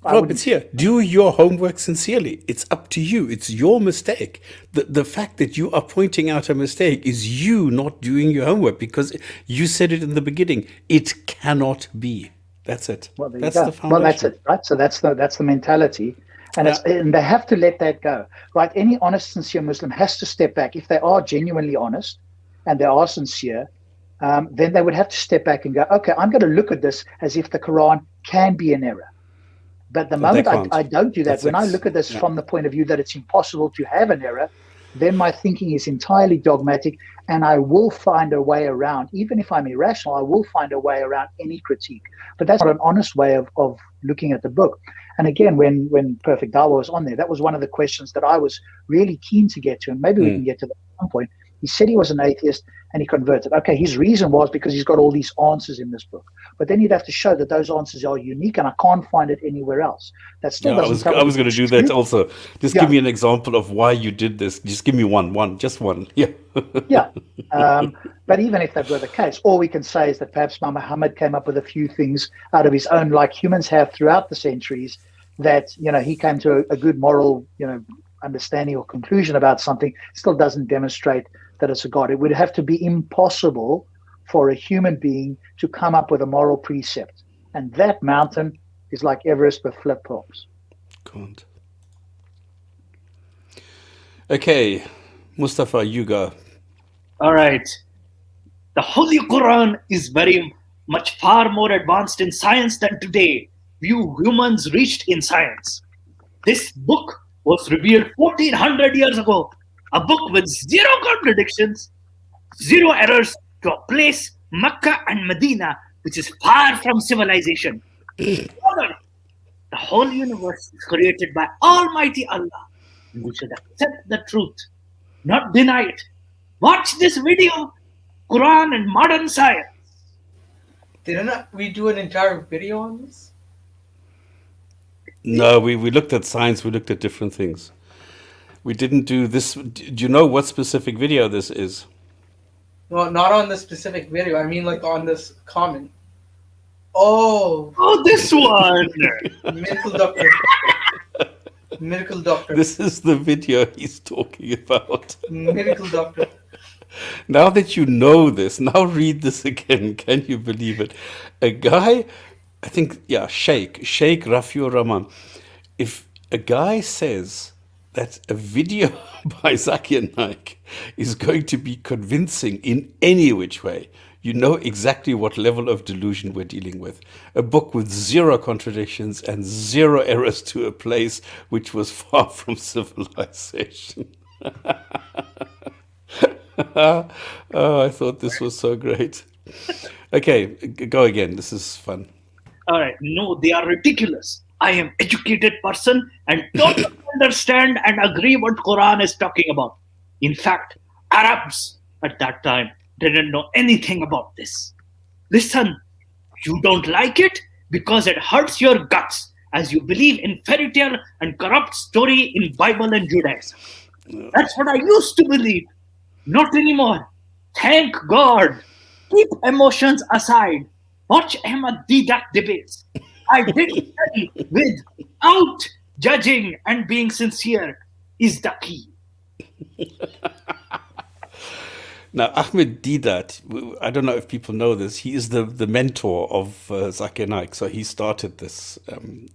Rob, it's here. Do your homework sincerely. It's up to you. It's your mistake. The fact that you are pointing out a mistake is you not doing your homework, because you said it in the beginning. It cannot be. That's it. Well, that's the foundation. Well, that's it, right? So that's the mentality, and and they have to let that go, right? Any honest, sincere Muslim has to step back. If they are genuinely honest and they are sincere, then they would have to step back and go, okay, I'm going to look at this as if the Quran can be an error. But the moment I don't do that, when I look at this from the point of view that it's impossible to have an error, then my thinking is entirely dogmatic, and I will find a way around. Even if I'm irrational, I will find a way around any critique. But that's not an honest way of looking at the book. And again, when Perfect Dawah was on there, that was one of the questions that I was really keen to get to, and maybe we can get to that at some point. He said he was an atheist and he converted. Okay, his reason was because he's got all these answers in this book. But then you'd have to show that those answers are unique, and I can't find it anywhere else. That still doesn't I was going to do that also. Just give me an example of why you did this. Just give me just one. Yeah. Yeah. But even if that were the case, all we can say is that perhaps Muhammad came up with a few things out of his own, like humans have throughout the centuries, that, he came to a good moral, understanding or conclusion about something. Still doesn't demonstrate that it's a God. It would have to be impossible for a human being to come up with a moral precept. And that mountain is like Everest with flip-flops. Can't. Okay, Mustafa, you go. All right. The Holy Quran is very much far more advanced in science than today few humans reached in science. This book was revealed 1400 years ago. A book with zero contradictions, zero errors, to a place, Mecca and Medina, which is far from civilization. The whole universe is created by Almighty Allah. We should accept the truth, not deny it. Watch this video, Quran and modern science. Didn't we do an entire video on this? No, we looked at science, we looked at different things. We didn't do this. Do you know what specific video this is? No, not on the specific video. I mean, like on this comment. Oh, this one. Miracle Doctor. Miracle Doctor. This is the video he's talking about. Miracle Doctor. Now that you know this, now read this again. Can you believe it? A guy, I think, yeah, Sheikh Rafiur Rahman. If a guy says that a video by Zakir Naik is going to be convincing in any which way, you know exactly what level of delusion we're dealing with. A book with zero contradictions and zero errors to a place which was far from civilization. Oh, I thought this was so great. Okay, go again. This is fun. All right. No, they are ridiculous. I am educated person and totally understand and agree what Quran is talking about. In fact, Arabs at that time didn't know anything about this. Listen, you don't like it because it hurts your guts as you believe in fairy tale and corrupt story in Bible and Judaism. That's what I used to believe. Not anymore. Thank God. Keep emotions aside. Watch Ahmad Didat debates. I did study without judging and being sincere is the key. Now, Ahmed Didat, I don't know if people know this, he is the mentor of Zakir Naik, so he started this.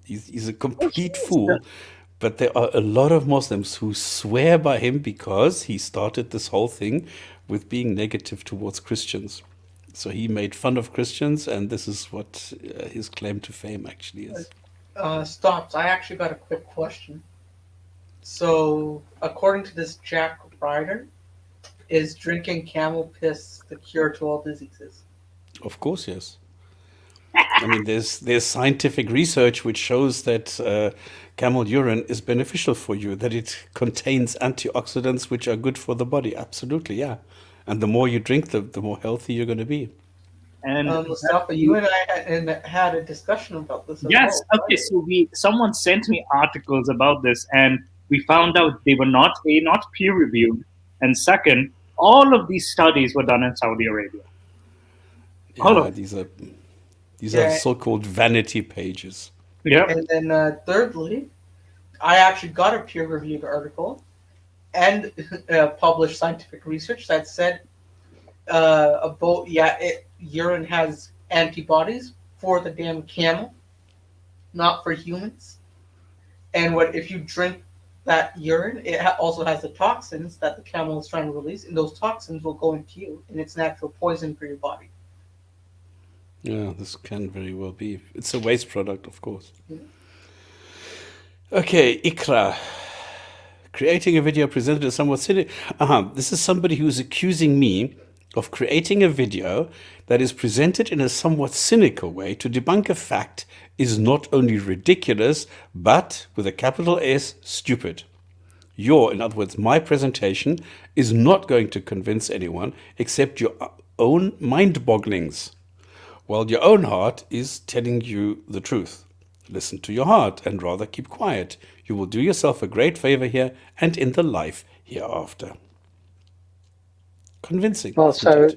He's a complete fool, but there are a lot of Muslims who swear by him because he started this whole thing with being negative towards Christians. So he made fun of Christians, and this is what his claim to fame actually is. Stops. I actually got a quick question. So, according to this Jack Ryder, is drinking camel piss the cure to all diseases? Of course, yes. I mean, there's scientific research which shows that camel urine is beneficial for you, that it contains antioxidants which are good for the body. Absolutely, yeah. And the more you drink, the more healthy you're going to be. And Mustafa, you and I had a discussion about this. yes, well, okay. So someone sent me articles about this, and we found out they were not peer reviewed, and second, all of these studies were done in Saudi Arabia. Yeah, these are so-called vanity pages. Yeah. And then thirdly, I actually got a peer-reviewed article and published scientific research that said urine has antibodies for the damn camel, not for humans. And if you drink that urine, it also has the toxins that the camel is trying to release, and those toxins will go into you, and it's natural poison for your body. Yeah, this can very well be. It's a waste product, of course. Okay, Ikra. Creating a video presented as somewhat cynical. This is somebody who's accusing me of creating a video that is presented in a somewhat cynical way to debunk a fact is not only ridiculous, but, with a capital S, stupid. In other words, my presentation is not going to convince anyone except your own mind-bogglings, while your own heart is telling you the truth. Listen to your heart and rather keep quiet. You will do yourself a great favor here and in the life hereafter. Convincing. Well, so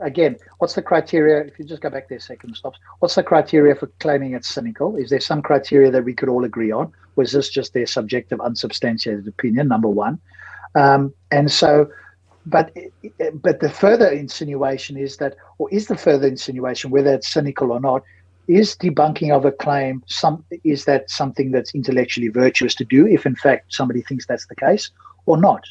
again, what's the criteria? If you just go back there a second, stops. What's the criteria for claiming it's cynical? Is there some criteria that we could all agree on? Or is this just their subjective, unsubstantiated opinion? Number one. But the further insinuation is that, or is the further insinuation, whether it's cynical or not, is debunking of a claim is that something that's intellectually virtuous to do, if in fact somebody thinks that's the case, or not?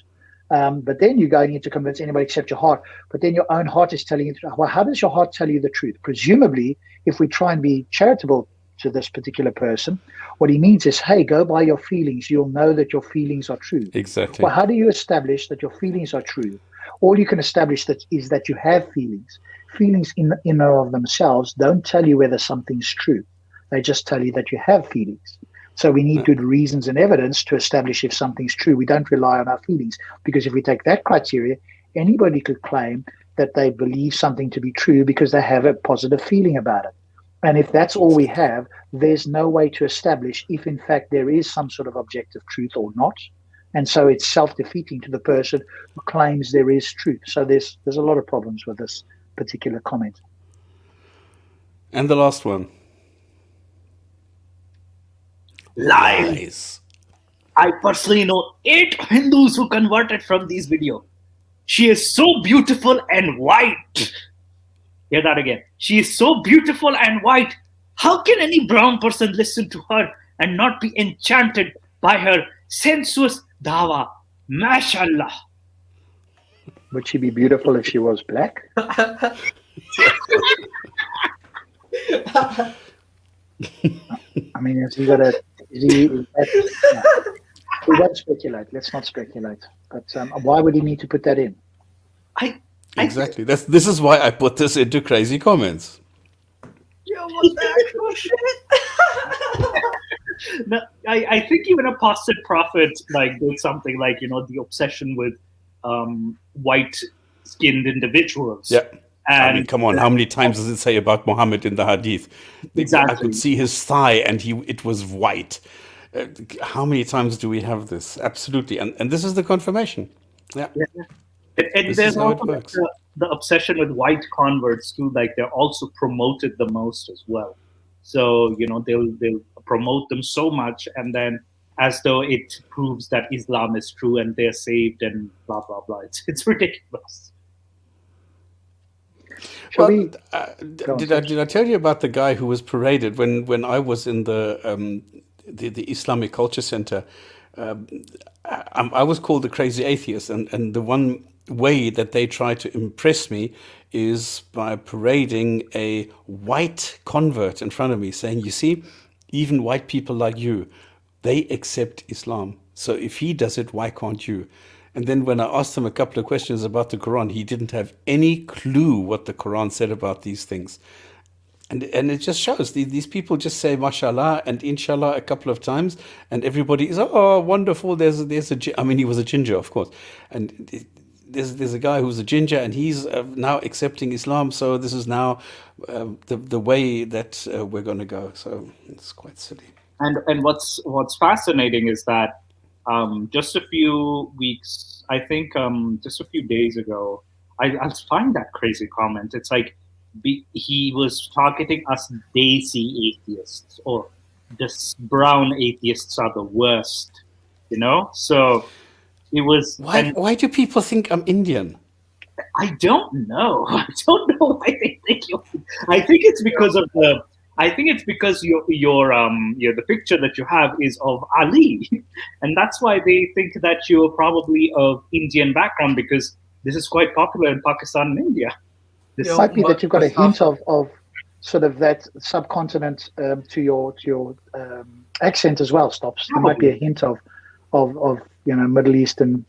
But then you're going in to convince anybody except your heart. But then your own heart is telling you, well, how does your heart tell you the truth? Presumably, if we try and be charitable to this particular person, what he means is, hey, go by your feelings. You'll know that your feelings are true. Exactly. Well, how do you establish that your feelings are true? All you can establish is that you have feelings. Feelings in and of themselves don't tell you whether something's true. They just tell you that you have feelings. So we need good reasons and evidence to establish if something's true. We don't rely on our feelings, because if we take that criteria, anybody could claim that they believe something to be true because they have a positive feeling about it. And if that's all we have, there's no way to establish if in fact there is some sort of objective truth or not. And so it's self-defeating to the person who claims there is truth. So there's a lot of problems with this particular comment. And the last one. Lies. I personally know 8 Hindus who converted from these videos. She is so beautiful and white. Hear that again. She is so beautiful and white. How can any brown person listen to her and not be enchanted by her sensuous dawah? Mashallah. Would she be beautiful if she was black? I mean, has he got a? We won't speculate. Let's not speculate. But why would he need to put that in? Exactly. This is why I put this into Krazy Komments. Yo, what's the actual shit? No, I think even Apostate Prophet like did something like, you know, the obsession with white-skinned individuals. Yeah. And I mean, come on, how many times does it say about Muhammad in the Hadith? Exactly. I could see his thigh and it was white. How many times do we have this? Absolutely. And this is the confirmation. Yeah. And there's also like the obsession with white converts too, like they're also promoted the most as well. So, you know, they'll promote them so much, and then as though it proves that Islam is true and they're saved and blah, blah, blah. It's ridiculous. Well, did I tell you about the guy who was paraded when I was in the Islamic Culture Center? I was called the crazy atheist, and the one way that they try to impress me is by parading a white convert in front of me, saying, "You see, even white people like you, they accept Islam. So if he does it, why can't you?" And then when I asked him a couple of questions about the Quran, he didn't have any clue what the Quran said about these things. And it just shows these people just say mashallah and inshallah a couple of times, and everybody is, oh, wonderful. There's I mean, he was a ginger, of course, and there's a guy who's a ginger, and he's now accepting Islam. So this is now the way that we're going to go. So it's quite silly. And what's fascinating is that just a few weeks, I think, just a few days ago, I'll find that crazy comment. It's like he was targeting us Desi atheists, or the brown atheists are the worst, you know? So it was. Why do people think I'm Indian? I don't know. I don't know why they think you. I think it's because of the. I think it's because your the picture that you have is of Ali, and that's why they think that you're probably of Indian background, because this is quite popular in Pakistan and India. It might be that you've got a hint of sort of that subcontinent to your accent as well, Stops. There might be a hint of you know, Middle Eastern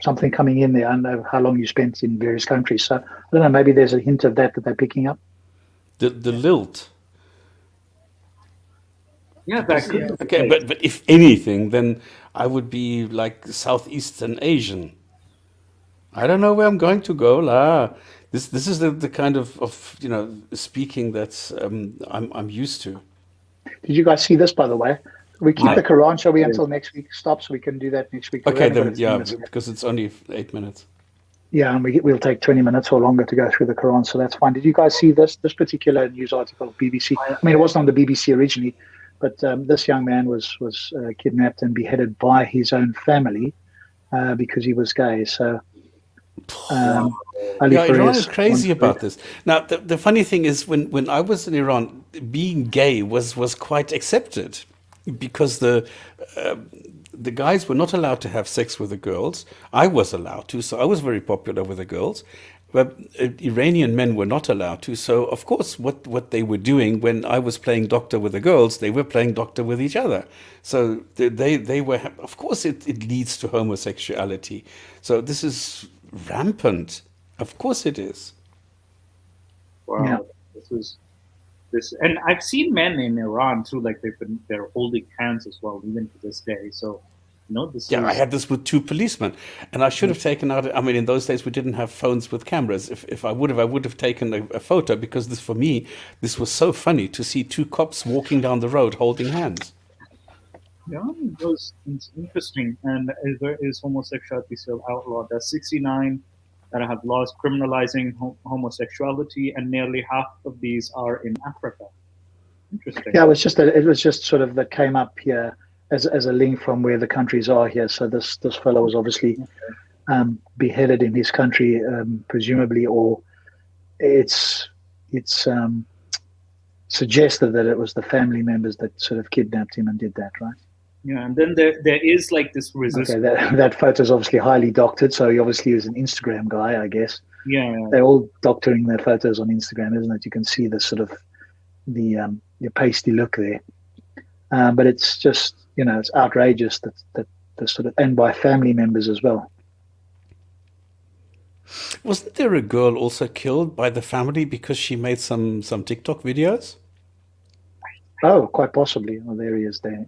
something coming in there. I don't know how long you spent in various countries, so I don't know. Maybe there's a hint of that they're picking up. The lilt. Yeah, that could be. Okay, but if anything, then I would be like Southeastern Asian. I don't know where I'm going to go, lah. This is the kind of you know, speaking that I'm used to. Did you guys see this, by the way? We keep the Quran, shall we, until next week stops? We can do that next week. Okay, then, yeah, because it's only 8 minutes. Yeah, and we'll take 20 minutes or longer to go through the Quran, so that's fine. Did you guys see this particular news article, BBC? I mean, it wasn't on the BBC originally, but this young man was kidnapped and beheaded by his own family because he was gay. So, Iran is crazy about this. Now, the funny thing is, when I was in Iran, being gay was quite accepted, because the guys were not allowed to have sex with the girls. I was allowed to, so I was very popular with the girls. But Iranian men were not allowed to. So, of course, what they were doing when I was playing doctor with the girls, they were playing doctor with each other. So they were, of course, it leads to homosexuality. So this is rampant. Of course it is. Wow, yeah. This, and I've seen men in Iran too, like they're holding hands as well, even to this day. So, you know, I had this with 2 policemen, and I should have taken out. I mean, in those days we didn't have phones with cameras. If I would have taken a photo, because for me this was so funny to see 2 cops walking down the road holding hands. Yeah, it's interesting. And is homosexuality still outlawed? There's 69 that have laws criminalizing homosexuality, and nearly half of these are in Africa. Interesting. Yeah, it was just sort of that came up here as a link from where the countries are here. So this fellow was obviously beheaded in his country, presumably, or it's suggested that it was the family members that sort of kidnapped him and did that, right? Yeah, and then there is like this resistance. Okay, that photo is obviously highly doctored, so he obviously is an Instagram guy, I guess. Yeah, They're all doctoring their photos on Instagram, isn't it? You can see the sort of the pasty look there, but it's just, you know, it's outrageous that the sort of, and by family members as well. Wasn't there a girl also killed by the family because she made some TikTok videos? Oh, quite possibly. Oh, there he is there.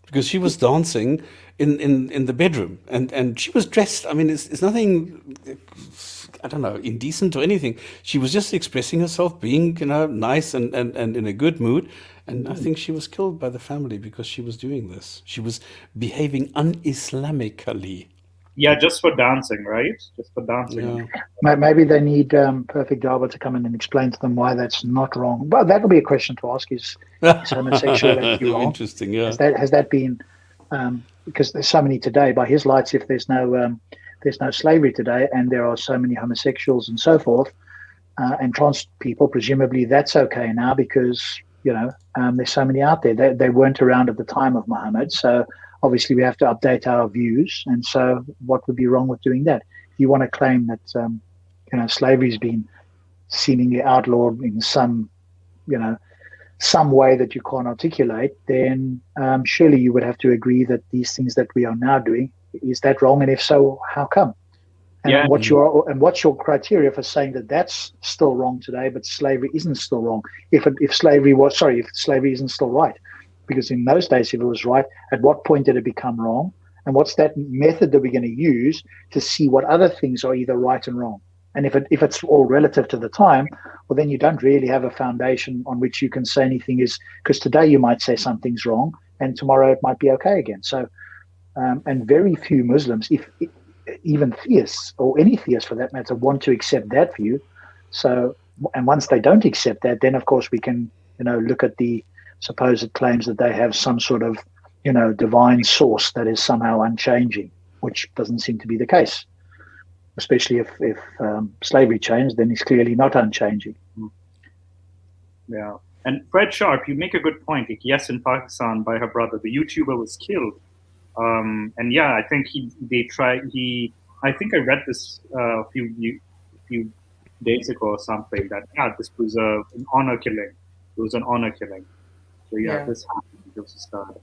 Because she was dancing in the bedroom, and she was dressed. I mean, it's nothing, I don't know, indecent or anything. She was just expressing herself, being, you know, nice and in a good mood. And I think she was killed by the family because she was doing this. She was behaving un-Islamically. yeah, just for dancing, right? Just for dancing. Yeah. Maybe they need Perfect Dawah to come in and explain to them why that's not wrong. Well, that will be a question to ask: is homosexuality wrong? Interesting, yeah. Has that been, because there's so many today, by his lights, if there's no slavery today, and there are so many homosexuals and so forth, and trans people, presumably that's okay now because, you know, there's so many out there. They weren't around at the time of Muhammad, so obviously we have to update our views. And so what would be wrong with doing that? If you want to claim that, you know, slavery's been seemingly outlawed in some, you know, some way that you can't articulate, then surely you would have to agree that these things that we are now doing, is that wrong? And if so, how come? And what's your criteria for saying that that's still wrong today, but slavery isn't still wrong? If slavery isn't still right, because in those days, if it was right, at what point did it become wrong? And what's that method that we're going to use to see what other things are either right and wrong? And if it's all relative to the time, well, then you don't really have a foundation on which you can say anything is, because today you might say something's wrong, and tomorrow it might be okay again. So, and very few Muslims, if even theists or any theist for that matter, want to accept that view. So, and once they don't accept that, then of course we can, you know, look at the supposed claims that they have some sort of, you know, divine source that is somehow unchanging, which doesn't seem to be the case. Especially if slavery changed, then it's clearly not unchanging. Yeah. And Fred Sharp, you make a good point. Like, yes, in Pakistan, by her brother, the YouTuber was killed. And yeah, I think I think I read this a few days ago or something, that this was an honor killing. It was an honor killing. So yeah. This happened. It was a start.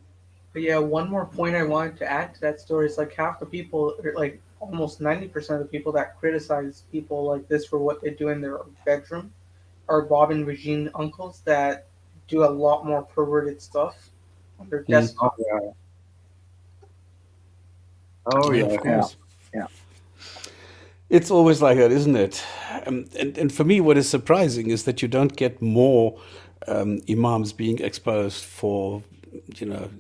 But yeah, one more point I wanted to add to that story is like half the people, like almost 90% of the people that criticize people like this for what they do in their bedroom are Bob and Regine uncles that do a lot more perverted stuff on their desktop. Oh yeah, of course. Yeah. It's always like that, isn't it? And for me, what is surprising is that you don't get more imams being exposed for, you know,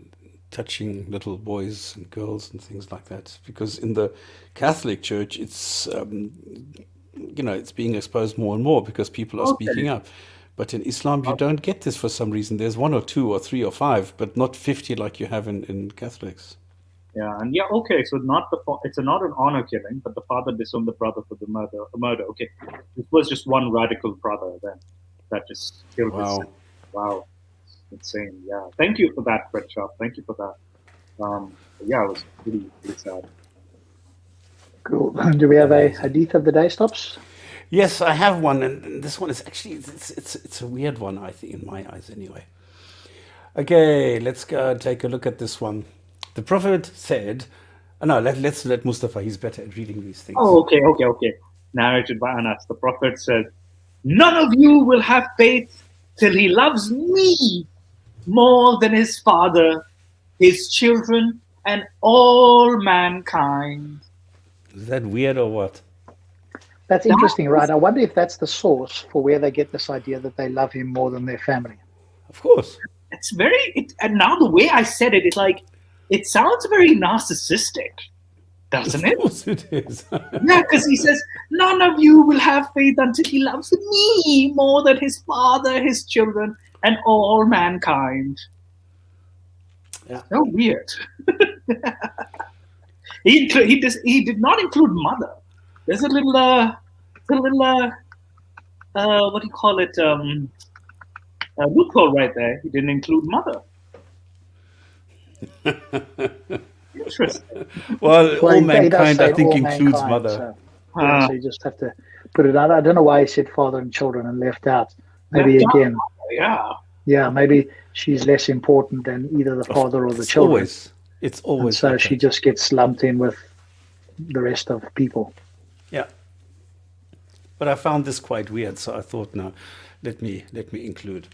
touching little boys and girls and things like that. Because in the Catholic Church, it's, you know, it's being exposed more and more because people are speaking up. But in Islam, you don't get this for some reason. There's 1 or 2 or 3 or 5, but not 50 like you have in Catholics. Yeah, and so it's not an honor killing, but the father disowned the brother for the murder. Okay, this was just one radical brother then that just killed his son. Wow, insane. Yeah, thank you for that, Fred Sharp. Thank you for that. Yeah, it was pretty sad. Cool. Do we have a hadith of the day, Stops? Yes, I have one, and this one is actually it's a weird one, I think, in my eyes anyway. Okay, let's go and take a look at this one. The Prophet said, let's let Mustafa, he's better at reading these things. Oh, okay. Narrated by Anas. The Prophet said, "None of you will have faith till he loves me more than his father, his children, and all mankind." Is that weird or what? That's interesting, right? I wonder if that's the source for where they get this idea that they love him more than their family. Of course. It's and now the way I said it, it's like, it sounds very narcissistic, doesn't it? Of course it is. Yeah, because he says, none of you will have faith until he loves me more than his father, his children, and all mankind. Yeah. So weird. He did not include mother. There's a little what do you call it? Loophole right there. He didn't include mother. Interesting. Well, all Well, he does mankind, say I think, all includes mankind, mother. So, yeah, so you just have to put it out. I don't know why he said father and children and left out. Maybe Left out, again, yeah. maybe she's less important than either the father or the children. It's And always so like she that. just gets lumped in with the rest of people. Yeah. But I found this quite weird, so I thought, no, let me include.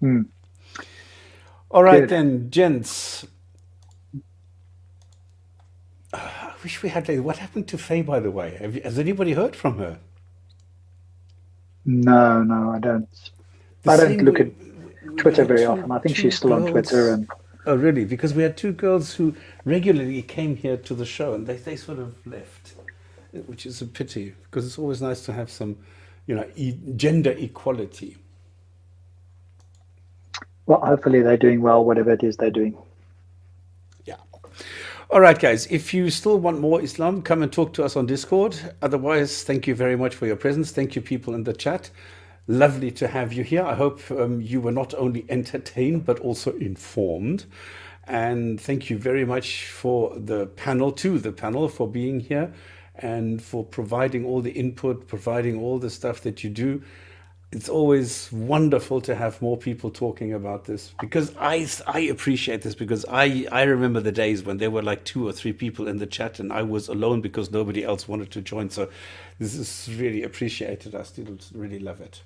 Hmm. All right Good. then, gents. I wish we had. What happened to Faye, by the way? Has anybody heard from her? No, I don't. I don't look at Twitter very often. I think she's still on Twitter. And oh, really? Because we had two girls who regularly came here to the show, and they sort of left, which is a pity, because it's always nice to have some, gender equality. well, hopefully they're doing well, whatever it is they're doing. Yeah. All right, guys. If you still want more Islam, come and talk to us on Discord. Otherwise, thank you very much for your presence. Thank you, people in the chat. Lovely to have you here. I hope you were not only entertained, but also informed. And thank you very much for the panel, for being here and for providing all the input, providing all the stuff that you do. It's always wonderful to have more people talking about this, because I appreciate this, because I remember the days when there were like 2 or 3 people in the chat and I was alone because nobody else wanted to join. So this is really appreciated. I still really love it.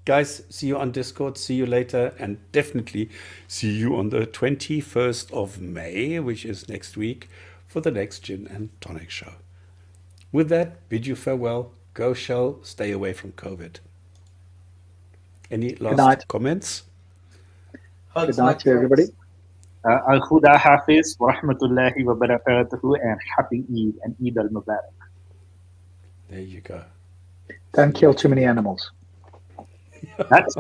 Guys, see you on Discord. See you later, and definitely see you on the 21st of May, which is next week, for the next Gin and Tonic show. With that, bid you farewell. Go Shell. Stay away from COVID. Any last comments? Good night to everybody. Al-Khuda Hafiz wa rahmatullahi wa barakatuhu, and happy Eid and Eid al-Mubarak. There you go. Don't kill too many animals. That's